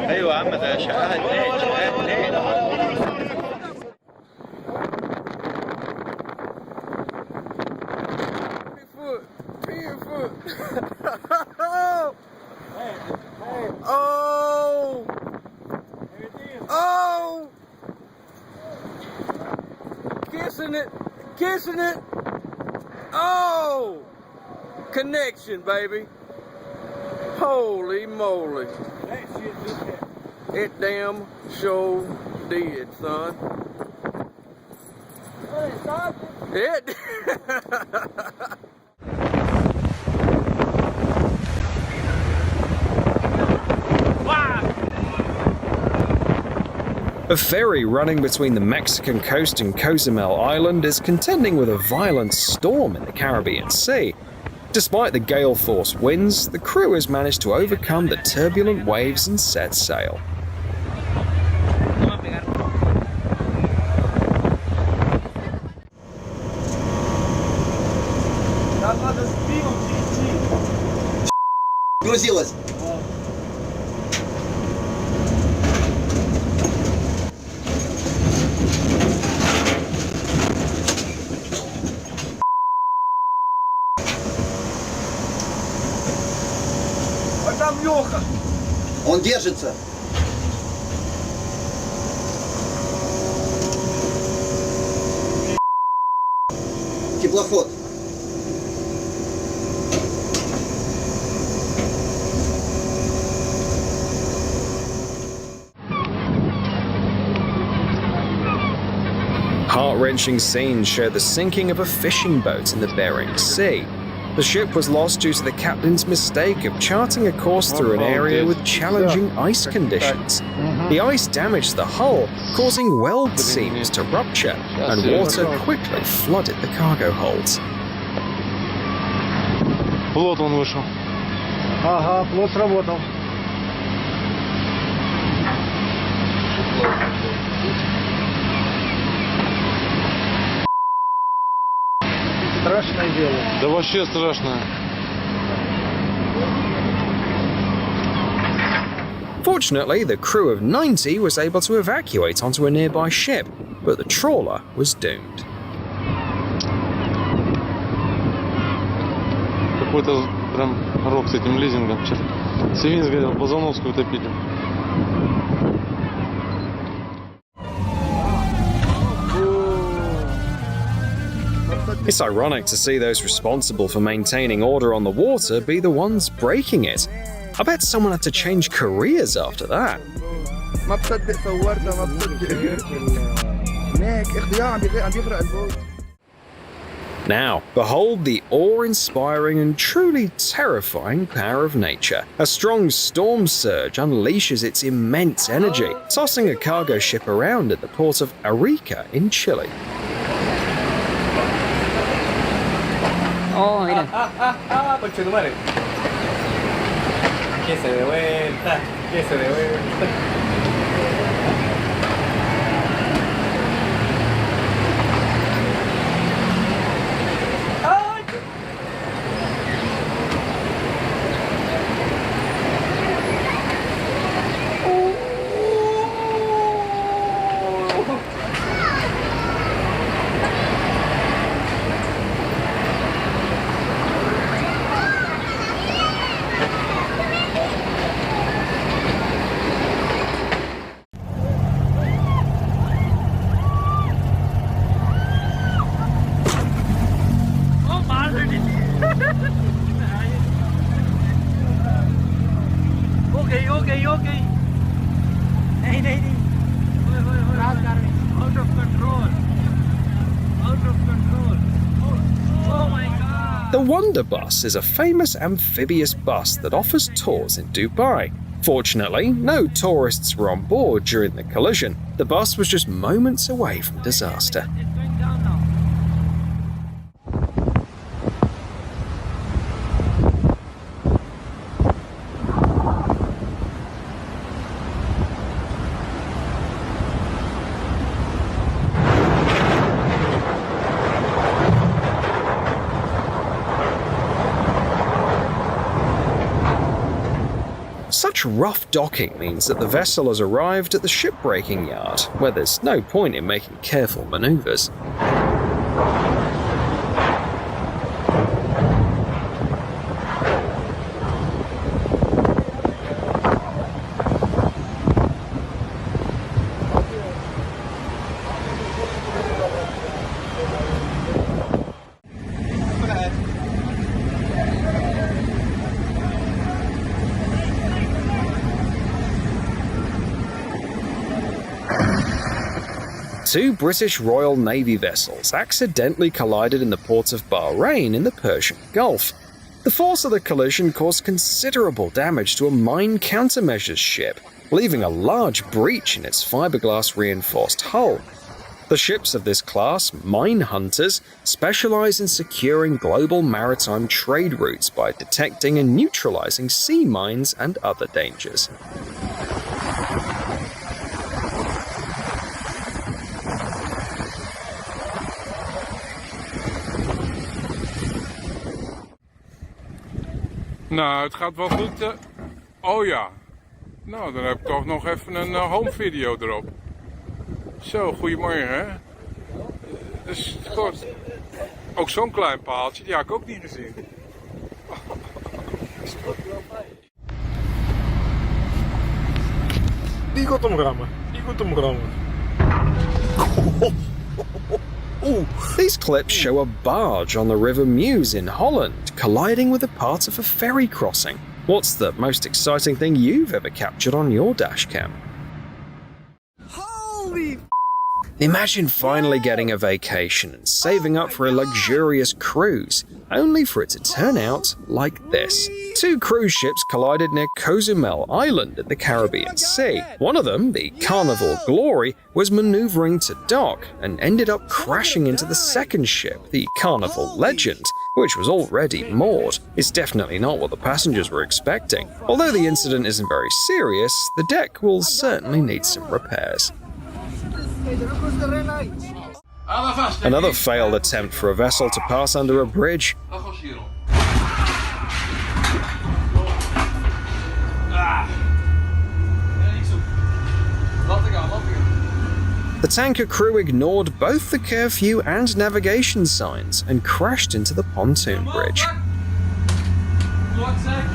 ايوه يا عم ده شقاها اتنين Oh! Kissing it. Oh! Connection, baby. Holy moly. It damn sure did, son. It. A ferry running between the Mexican coast and Cozumel Island is contending with a violent storm in the Caribbean Sea. Despite the gale-force winds, the crew has managed to overcome the turbulent waves and set sail. Грузилась. Он держится. Теплоход. Heart-wrenching scenes show the sinking of a fishing boat in the Bering Sea. The ship was lost due to the captain's mistake of charting a course through an area with challenging ice conditions. The ice damaged the hull, causing weld seams to rupture, and water quickly flooded the cargo holds. Плот он вышел. Ага, плот сработал. Страшное дело. Да вообще страшно. Fortunately, the crew of 90 was able to evacuate onto a nearby ship, but the trawler was doomed. какой-то прям рок с этим лизингом. Севин сгорел, Базановскую утопили. It's ironic to see those responsible for maintaining order on the water be the ones breaking it. I bet someone had to change careers after that. Now, behold the awe-inspiring and truly terrifying power of nature. A strong storm surge unleashes its immense energy, tossing a cargo ship around at the port of Arica in Chile. Oh, mira. Conche tu madre. Que se de vuelta, que se de vuelta. Okay. Hey. Out of control. Oh my God. The Wonder Bus is a famous amphibious bus that offers tours in Dubai. Fortunately, no tourists were on board during the collision. The bus was just moments away from disaster. Such rough docking means that the vessel has arrived at the shipbreaking yard, where there's no point in making careful maneuvers. Two British Royal Navy vessels accidentally collided in the port of Bahrain in the Persian Gulf. The force of the collision caused considerable damage to a mine countermeasures ship, leaving a large breach in its fiberglass-reinforced hull. The ships of this class, mine hunters, specialize in securing global maritime trade routes by detecting and neutralizing sea mines and other dangers. Nou, het gaat wel goed. Oh ja. Nou, dan heb ik toch nog even een home video erop. Zo, goedemorgen hè. Dus goed. Ook zo'n klein paaltje, die had ik ook niet gezien. Die gaat omrammen. These clips show a barge on the River Meuse in Holland colliding with a part of a ferry crossing. What's the most exciting thing you've ever captured on your dashcam? Holy Imagine finally getting a vacation and saving up for a luxurious cruise, only for it to turn out like this. Two cruise ships collided near Cozumel Island in the Caribbean Sea. One of them, the Carnival Glory, was maneuvering to dock and ended up crashing into the second ship, the Carnival Legend, which was already moored. It's definitely not what the passengers were expecting. Although the incident isn't very serious, the deck will certainly need some repairs. Another failed attempt for a vessel to pass under a bridge. The tanker crew ignored both the curfew and navigation signs and crashed into the pontoon bridge. one sec.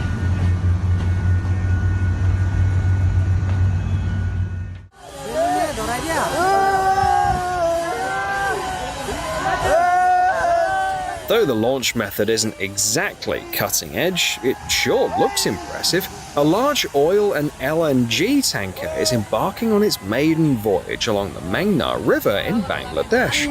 Though the launch method isn't exactly cutting edge, it sure looks impressive. A large oil and LNG tanker is embarking on its maiden voyage along the Meghna River in Bangladesh.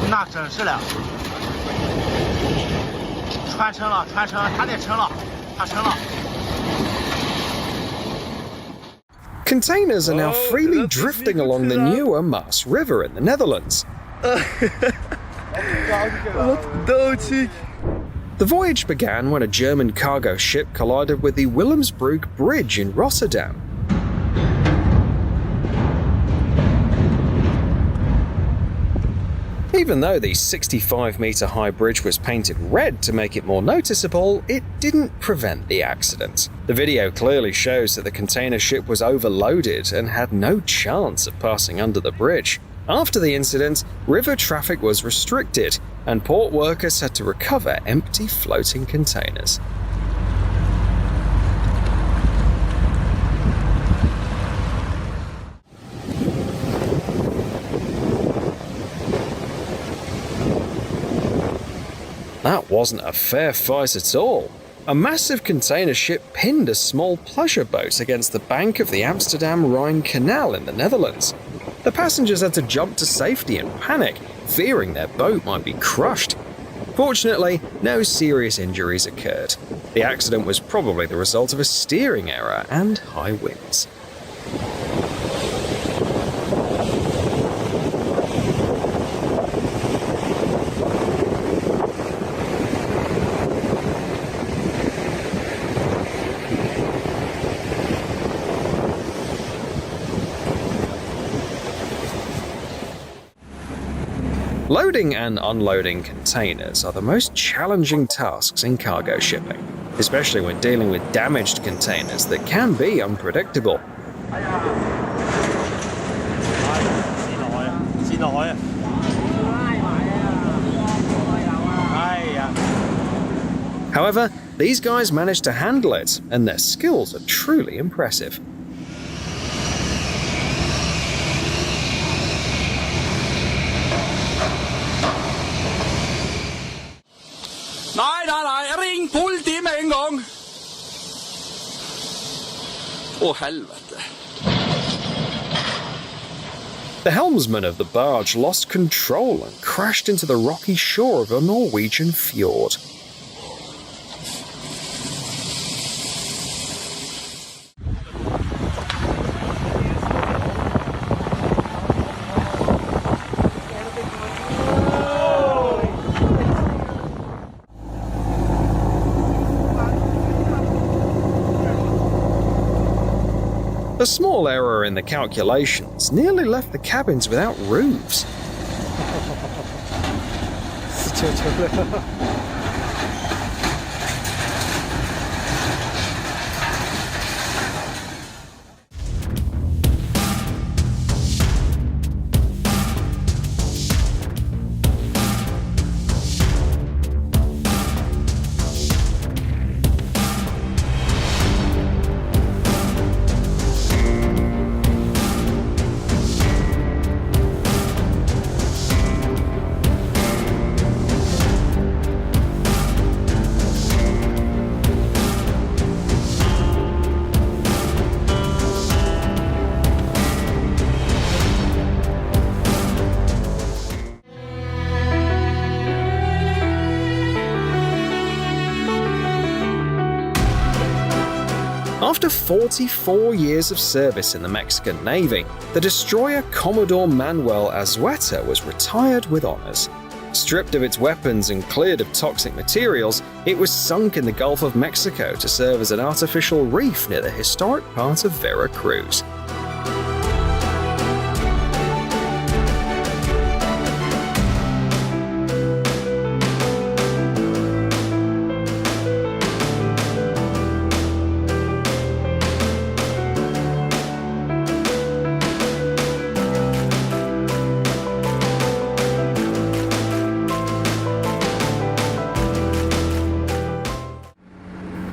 那真是的，船沉了，船沉了，它得沉了，它沉了。 Containers are now freely drifting along the Nieuwe Maas River in the Netherlands. The voyage began when a German cargo ship collided with the Willemsbroek Bridge in Rotterdam. Even though the 65-meter high bridge was painted red to make it more noticeable, it didn't prevent the accident. The video clearly shows that the container ship was overloaded and had no chance of passing under the bridge. After the incident, river traffic was restricted, and port workers had to recover empty floating containers. That wasn't a fair fight at all. A massive container ship pinned a small pleasure boat against the bank of the Amsterdam-Rhine Canal in the Netherlands. The passengers had to jump to safety in panic, fearing their boat might be crushed. Fortunately, no serious injuries occurred. The accident was probably the result of a steering error and high winds. Loading and unloading containers are the most challenging tasks in cargo shipping, especially when dealing with damaged containers that can be unpredictable. However, these guys managed to handle it, and their skills are truly impressive. Ring politi med en gang! Å, helvete. The helmsman of the barge lost control and crashed into the rocky shore of a Norwegian fjord. A small error in the calculations nearly left the cabins without roofs. After 44 years of service in the Mexican Navy, the destroyer Commodore Manuel Azueta was retired with honors. Stripped of its weapons and cleared of toxic materials, it was sunk in the Gulf of Mexico to serve as an artificial reef near the historic part of Veracruz.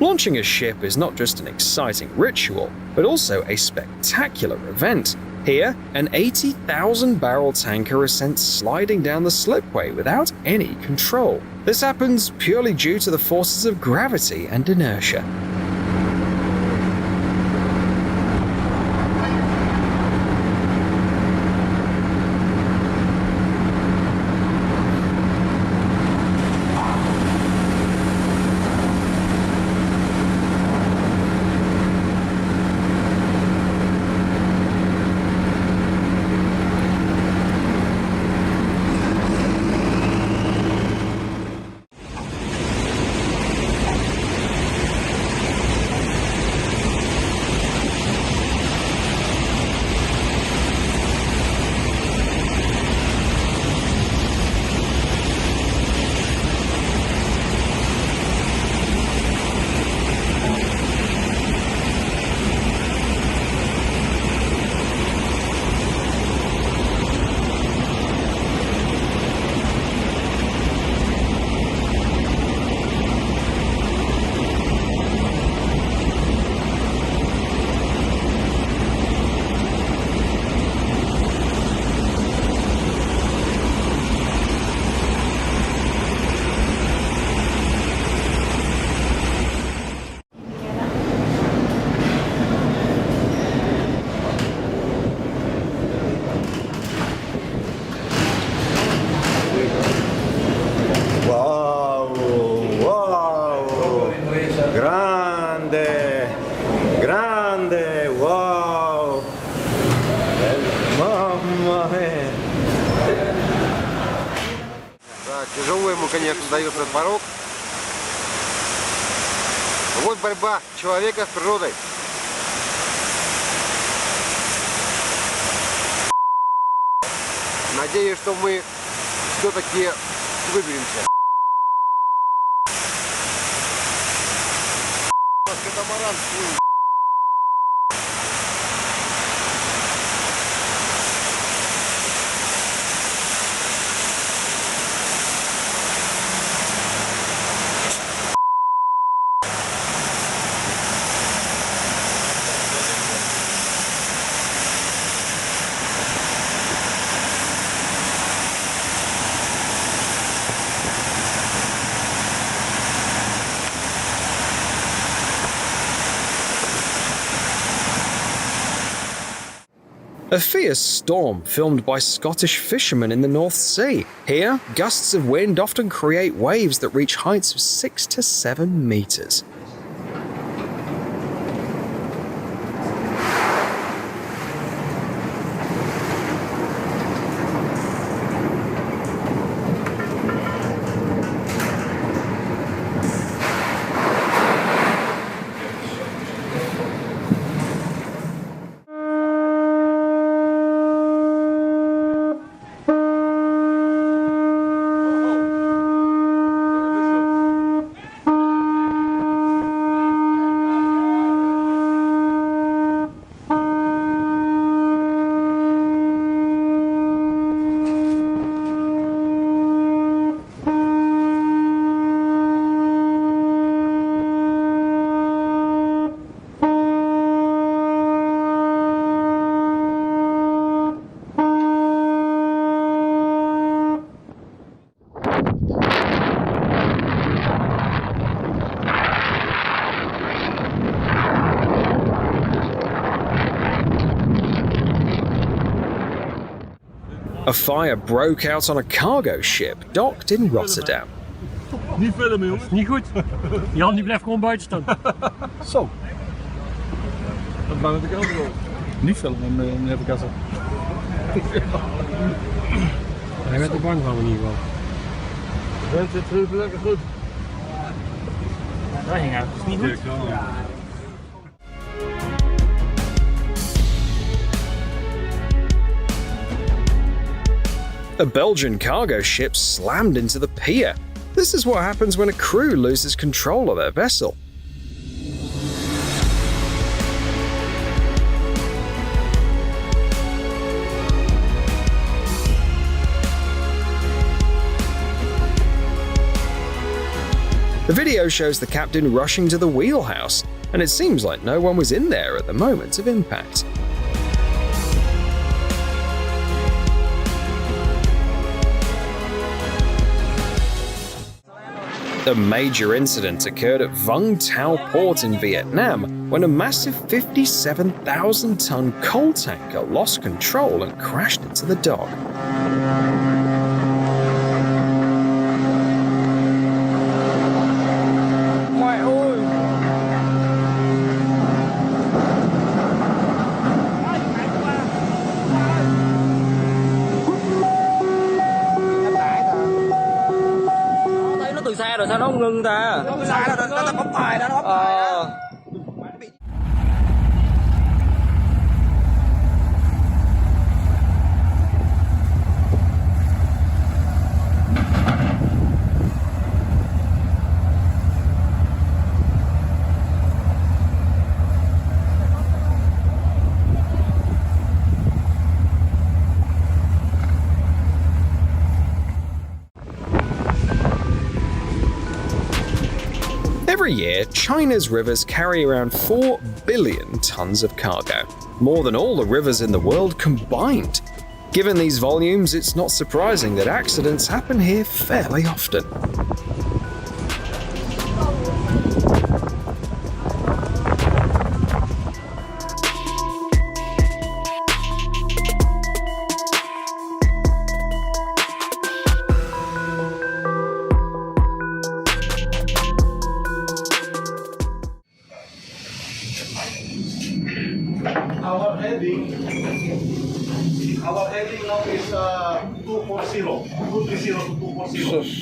Launching a ship is not just an exciting ritual, but also a spectacular event. Here, an 80,000-barrel tanker is sent sliding down the slipway without any control. This happens purely due to the forces of gravity and inertia. Тяжело ему, конечно, дается этот порог. Вот борьба человека с природой. Надеюсь, что мы все-таки выберемся. Катамаран всплыл. A fierce storm filmed by Scottish fishermen in the North Sea. Here, gusts of wind often create waves that reach heights of 6 to 7 meters. A fire broke out on a cargo ship docked in Rotterdam. Niet filmen, jongens. Niet goed. Jan, die blijft gewoon buiten staan. Zo. bang dat ik ook wil. Niet filmen, meneer Picasso. Hij werd er bang van in ieder geval. Bent het terug lekker goed? Dat ging eigenlijk niet goed. A Belgian cargo ship slammed into the pier. This is what happens when a crew loses control of their vessel. The video shows the captain rushing to the wheelhouse, and it seems like no one was in there at the moment of impact. A major incident occurred at Vung Tau port in Vietnam when a massive 57,000-ton coal tanker lost control and crashed into the dock. Từ xa rồi sao nó không ngưng ta? Từ xa là nó bấm còi đó, nó bấm còi đó. Every year, China's rivers carry around 4 billion tons of cargo, more than all the rivers in the world combined. Given these volumes, it's not surprising that accidents happen here fairly often. Our heading now is 240, 230 to 240.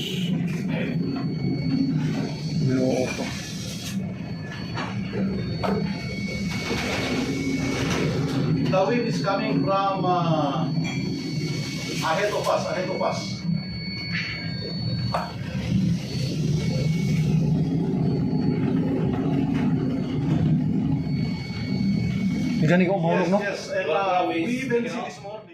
The wind is coming from ahead of us. Je zijn niet omhoog nog? Yes, and we even see this morning.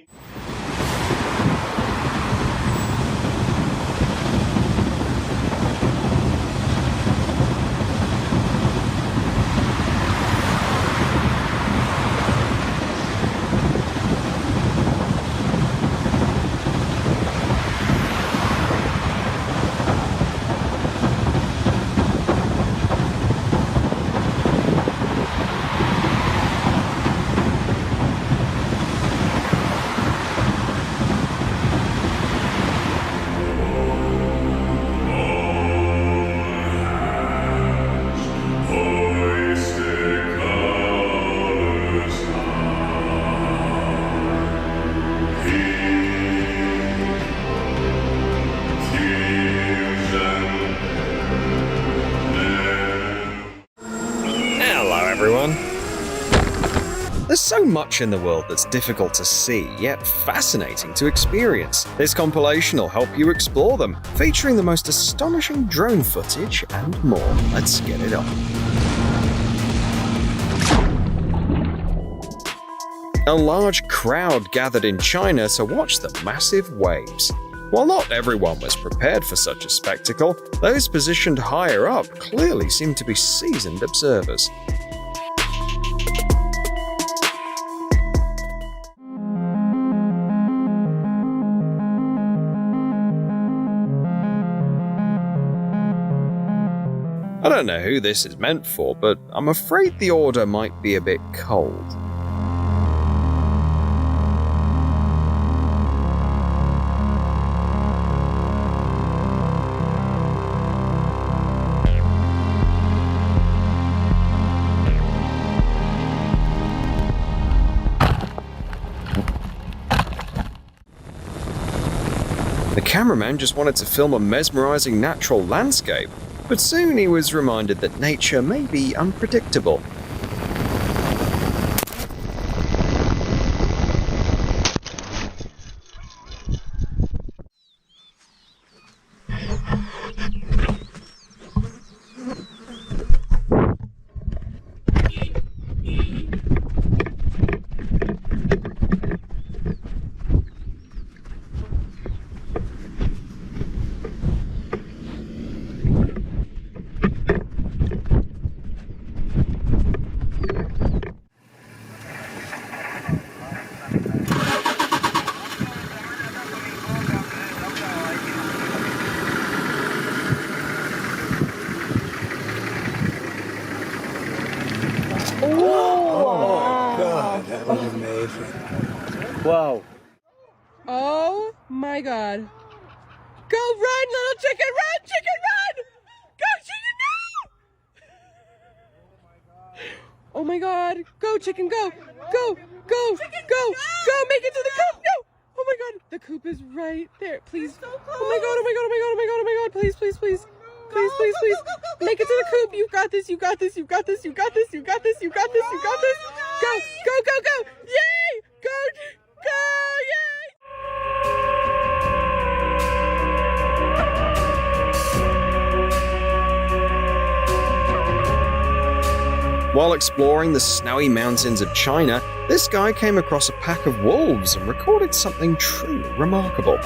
Everyone. There's so much in the world that's difficult to see, yet fascinating to experience. This compilation will help you explore them, featuring the most astonishing drone footage and more. Let's get it on. A large crowd gathered in China to watch the massive waves. While not everyone was prepared for such a spectacle, those positioned higher up clearly seemed to be seasoned observers. I don't know who this is meant for, but I'm afraid the order might be a bit cold. The cameraman just wanted to film a mesmerizing natural landscape, but soon he was reminded that nature may be unpredictable. Wow. Oh my god. Go run, little chicken, run, chicken, run! Go, chicken, no! Oh my god. Go, chicken, go! Go, go, go, go! Make it to the coop! No! Oh my god, the coop is right there. Please. Oh my god, oh my god, oh my god, oh my god, oh my god. Please, please, please. Please, please, please. Make it to the coop. You got this, you got this, you got this, you got this, you got this, you got this, you got this. Go, go, go, go! Yay! Go, go, yay! While exploring the snowy mountains of China, this guy came across a pack of wolves and recorded something truly remarkable.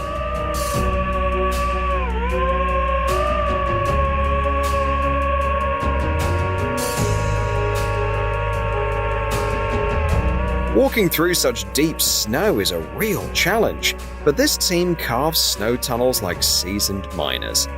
Walking through such deep snow is a real challenge, but this team carves snow tunnels like seasoned miners.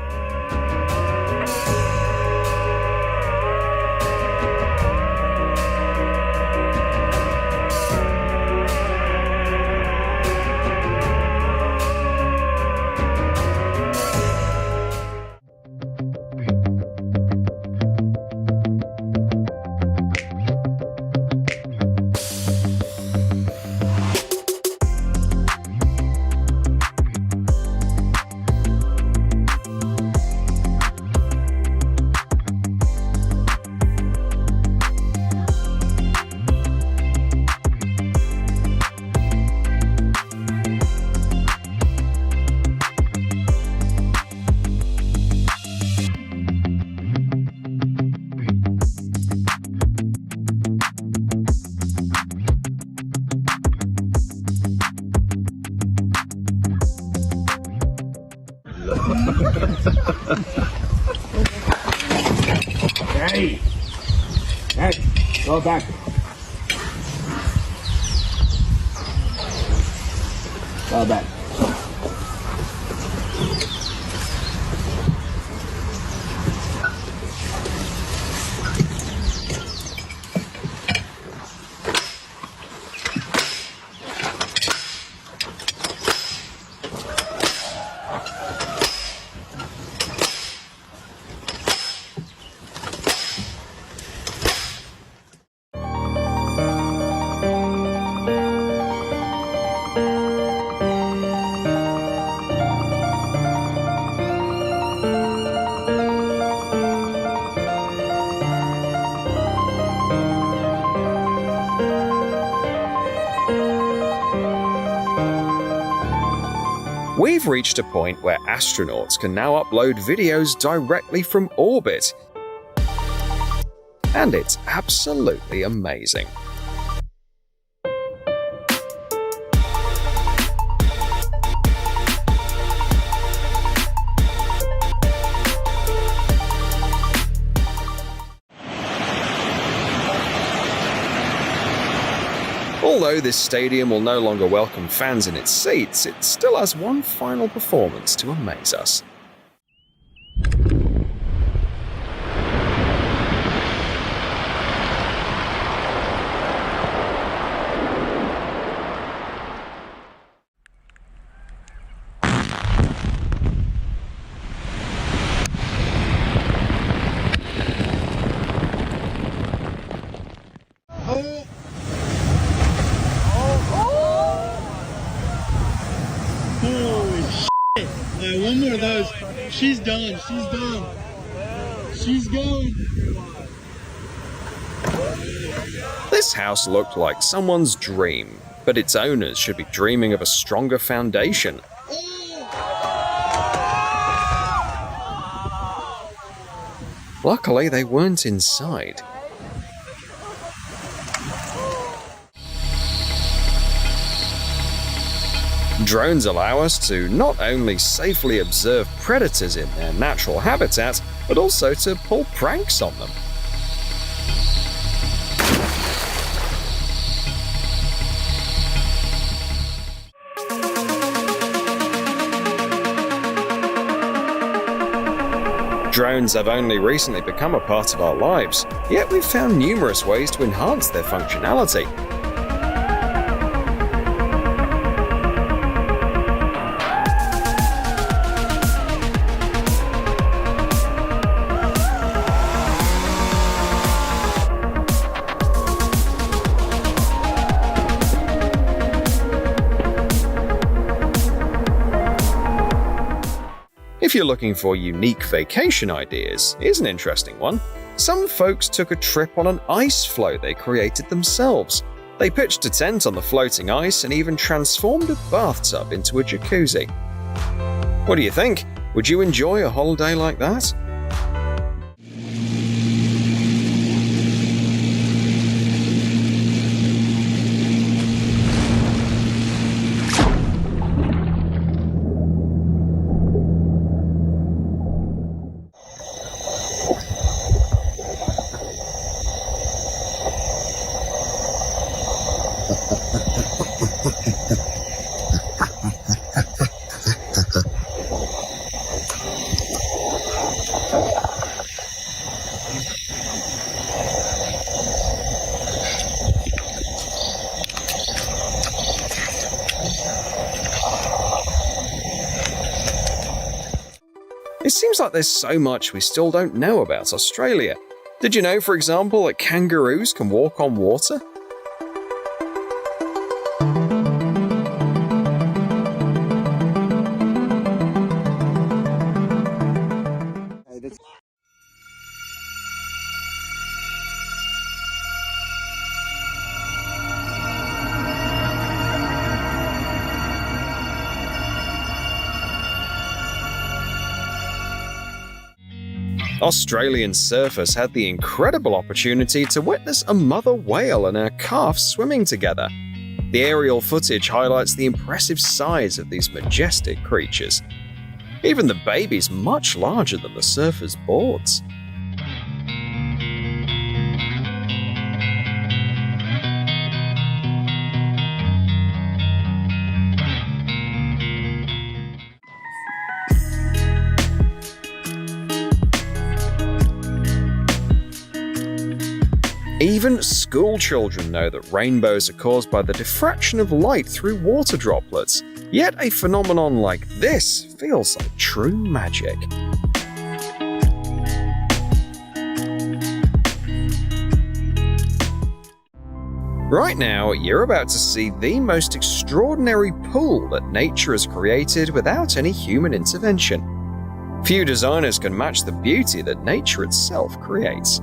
Hey! Hey! Go back. Go back. We've reached a point where astronauts can now upload videos directly from orbit. And it's absolutely amazing. Although this stadium will no longer welcome fans in its seats, it still has one final performance to amaze us. Holy shit! One more of those. She's done. She's done. She's going. This house looked like someone's dream, but its owners should be dreaming of a stronger foundation. Luckily, they weren't inside. Drones allow us to not only safely observe predators in their natural habitat, but also to pull pranks on them. Drones have only recently become a part of our lives, yet we've found numerous ways to enhance their functionality. If you're looking for unique vacation ideas, here's an interesting one. Some folks took a trip on an ice floe they created themselves. They pitched a tent on the floating ice and even transformed a bathtub into a jacuzzi. What do you think? Would you enjoy a holiday like that? It seems like there's so much we still don't know about Australia. Did you know, for example, that kangaroos can walk on water? Australian surfers had the incredible opportunity to witness a mother whale and her calf swimming together. The aerial footage highlights the impressive size of these majestic creatures. Even the baby's much larger than the surfers' boards. Even school children know that rainbows are caused by the diffraction of light through water droplets, yet a phenomenon like this feels like true magic. Right now, you're about to see the most extraordinary pool that nature has created without any human intervention. Few designers can match the beauty that nature itself creates.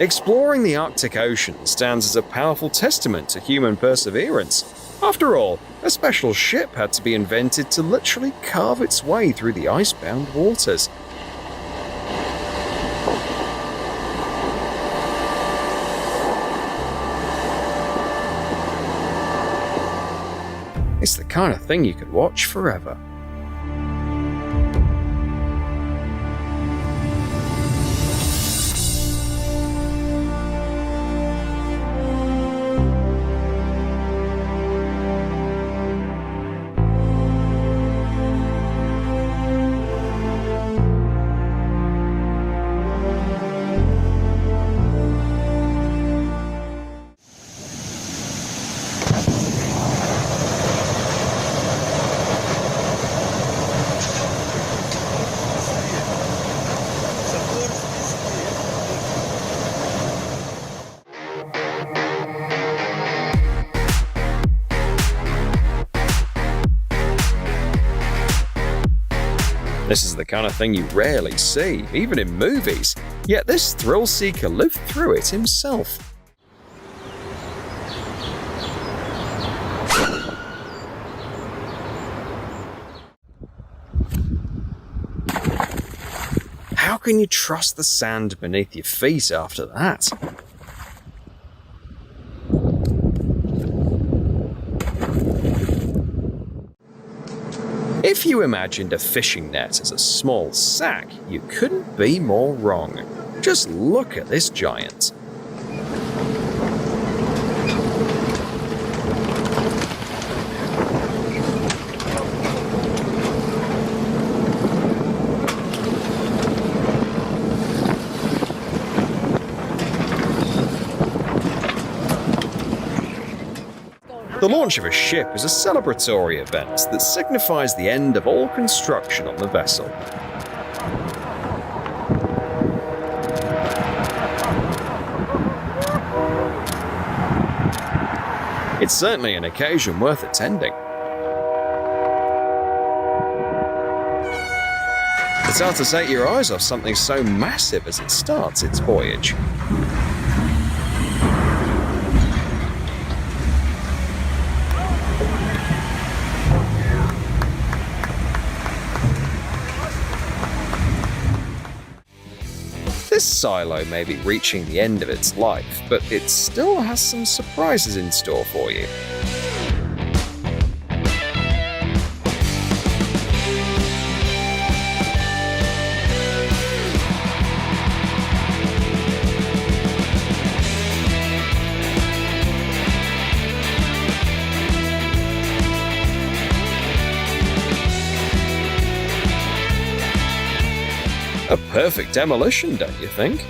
Exploring the Arctic Ocean stands as a powerful testament to human perseverance. After all, a special ship had to be invented to literally carve its way through the ice-bound waters. It's the kind of thing you could watch forever. This is the kind of thing you rarely see, even in movies, yet this thrill-seeker lived through it himself. How can you trust the sand beneath your feet after that? If you imagined a fishing net as a small sack, you couldn't be more wrong. Just look at this giant. The launch of a ship is a celebratory event that signifies the end of all construction on the vessel. It's certainly an occasion worth attending. It's hard to take your eyes off something so massive as it starts its voyage. This silo may be reaching the end of its life, but it still has some surprises in store for you. A perfect demolition, don't you think?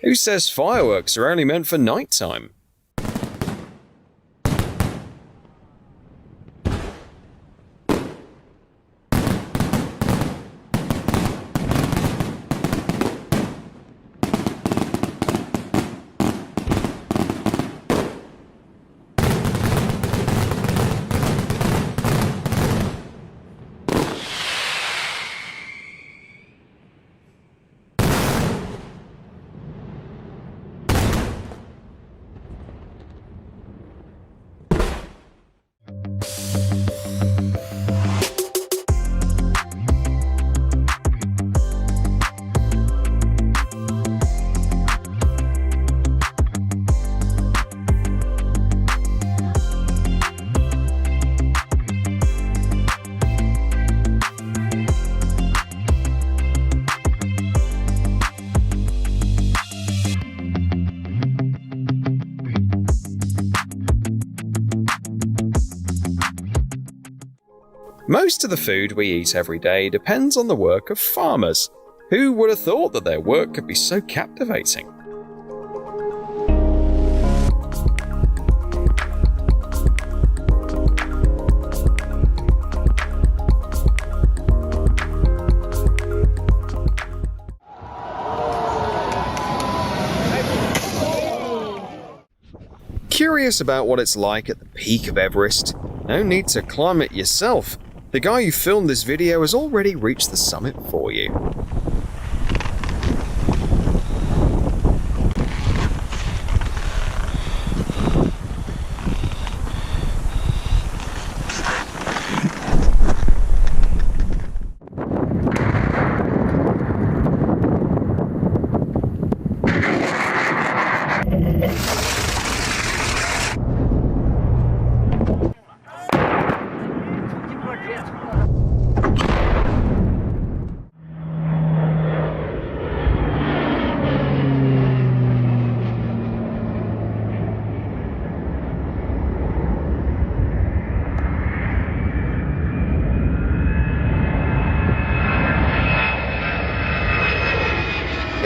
Who says fireworks are only meant for nighttime? Most of the food we eat every day depends on the work of farmers. Who would have thought that their work could be so captivating? Curious about what it's like at the peak of Everest? No need to climb it yourself. The guy who filmed this video has already reached the summit for you.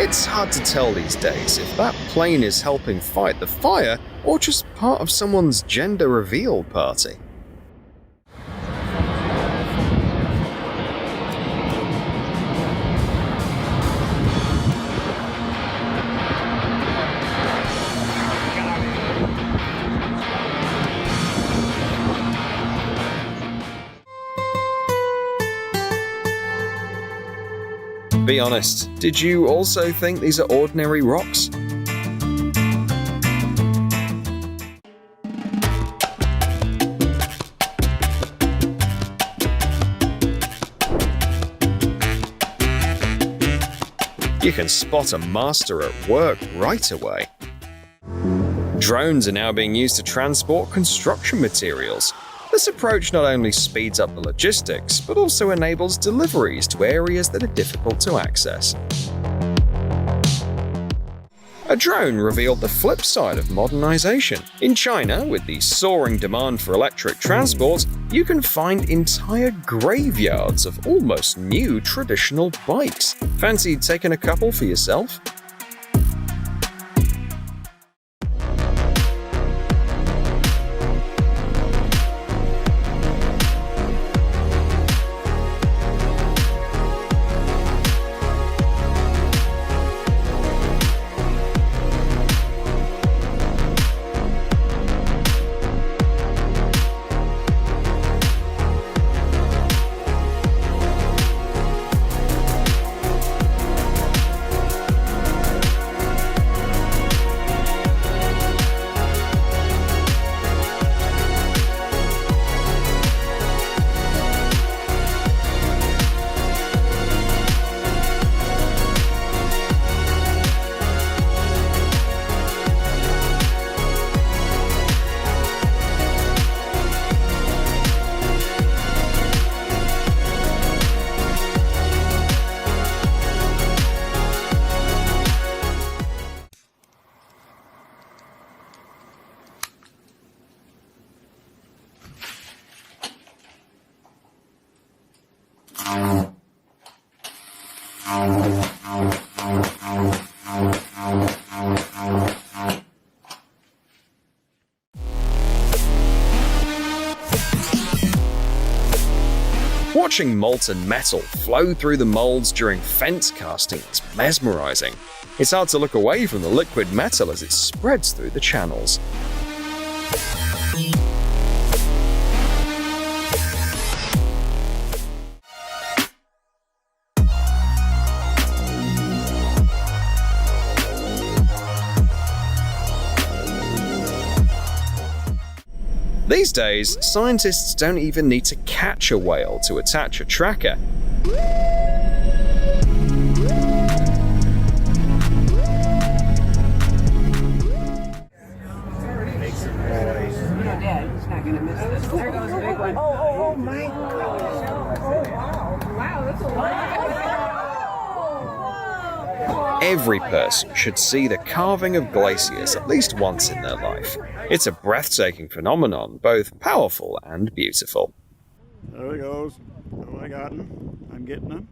It's hard to tell these days if that plane is helping fight the fire or just part of someone's gender reveal party. Be honest, did you also think these are ordinary rocks? You can spot a master at work right away. Drones are now being used to transport construction materials. This approach not only speeds up the logistics, but also enables deliveries to areas that are difficult to access. A drone revealed the flip side of modernization. In China, with the soaring demand for electric transport, you can find entire graveyards of almost new traditional bikes. Fancy taking a couple for yourself? Watching molten metal flow through the molds during fence casting is mesmerizing. It's hard to look away from the liquid metal as it spreads through the channels. These days, scientists don't even need to catch a whale to attach a tracker. Oh my God. Wow, that's a lot. Every person should see the carving of glaciers at least once in their life. It's a breathtaking phenomenon, both powerful and beautiful. There he goes. Oh, I got him. I'm getting him.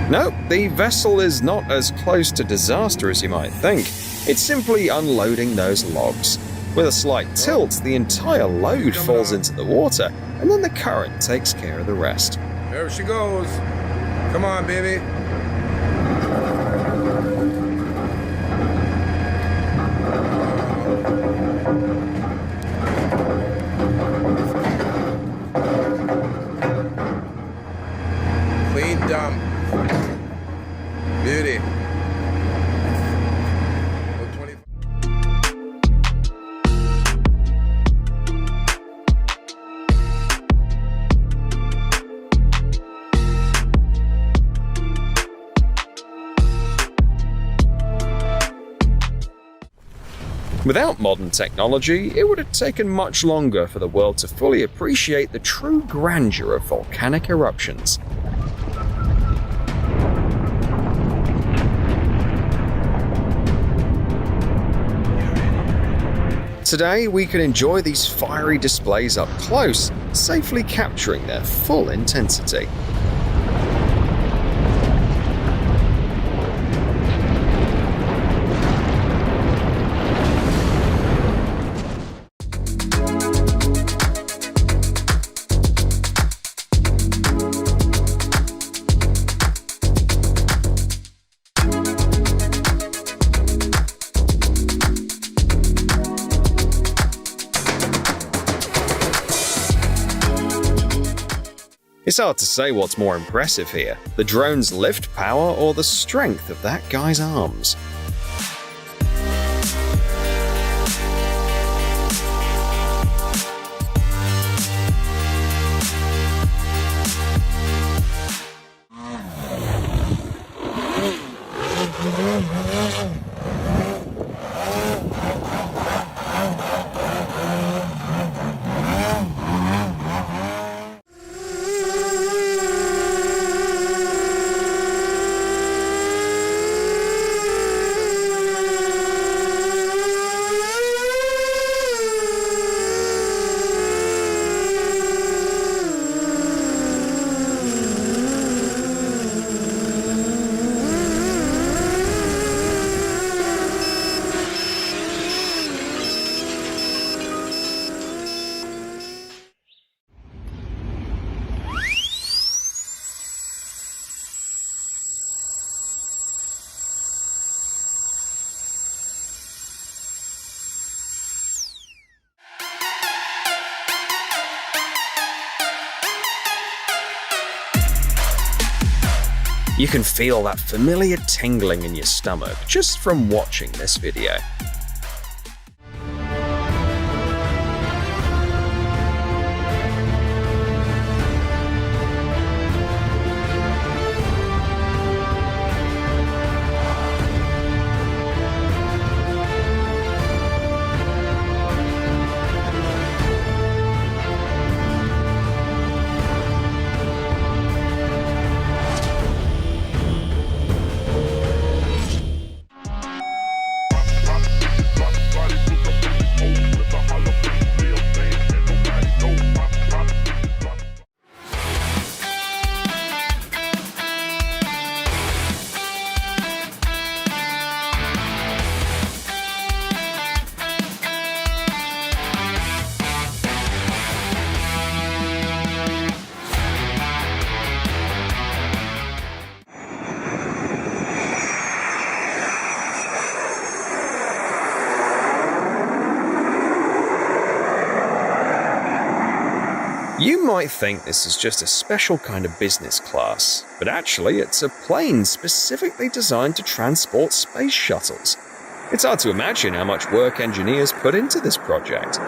Nope, the vessel is not as close to disaster as you might think. It's simply unloading those logs. With a slight tilt, the entire load falls into the water, and then the current takes care of the rest. There she goes. Come on, baby. Without modern technology, it would have taken much longer for the world to fully appreciate the true grandeur of volcanic eruptions. Today, we can enjoy these fiery displays up close, safely capturing their full intensity. It's hard to say what's more impressive here, the drone's lift power or the strength of that guy's arms. You can feel that familiar tingling in your stomach just from watching this video. You might think this is just a special kind of business class, but actually it's a plane specifically designed to transport space shuttles. It's hard to imagine how much work engineers put into this project.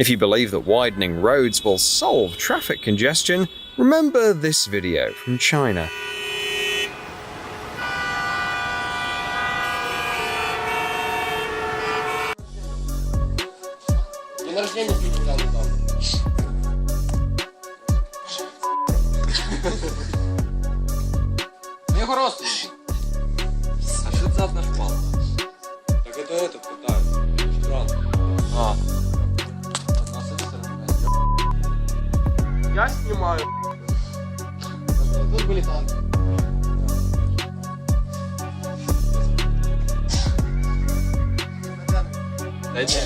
If you believe that widening roads will solve traffic congestion, remember this video from China. Его родственник. А что это за наш пал? Так это этот пытается. Экран. А. Я снимаю. Тут были танки. Дайте.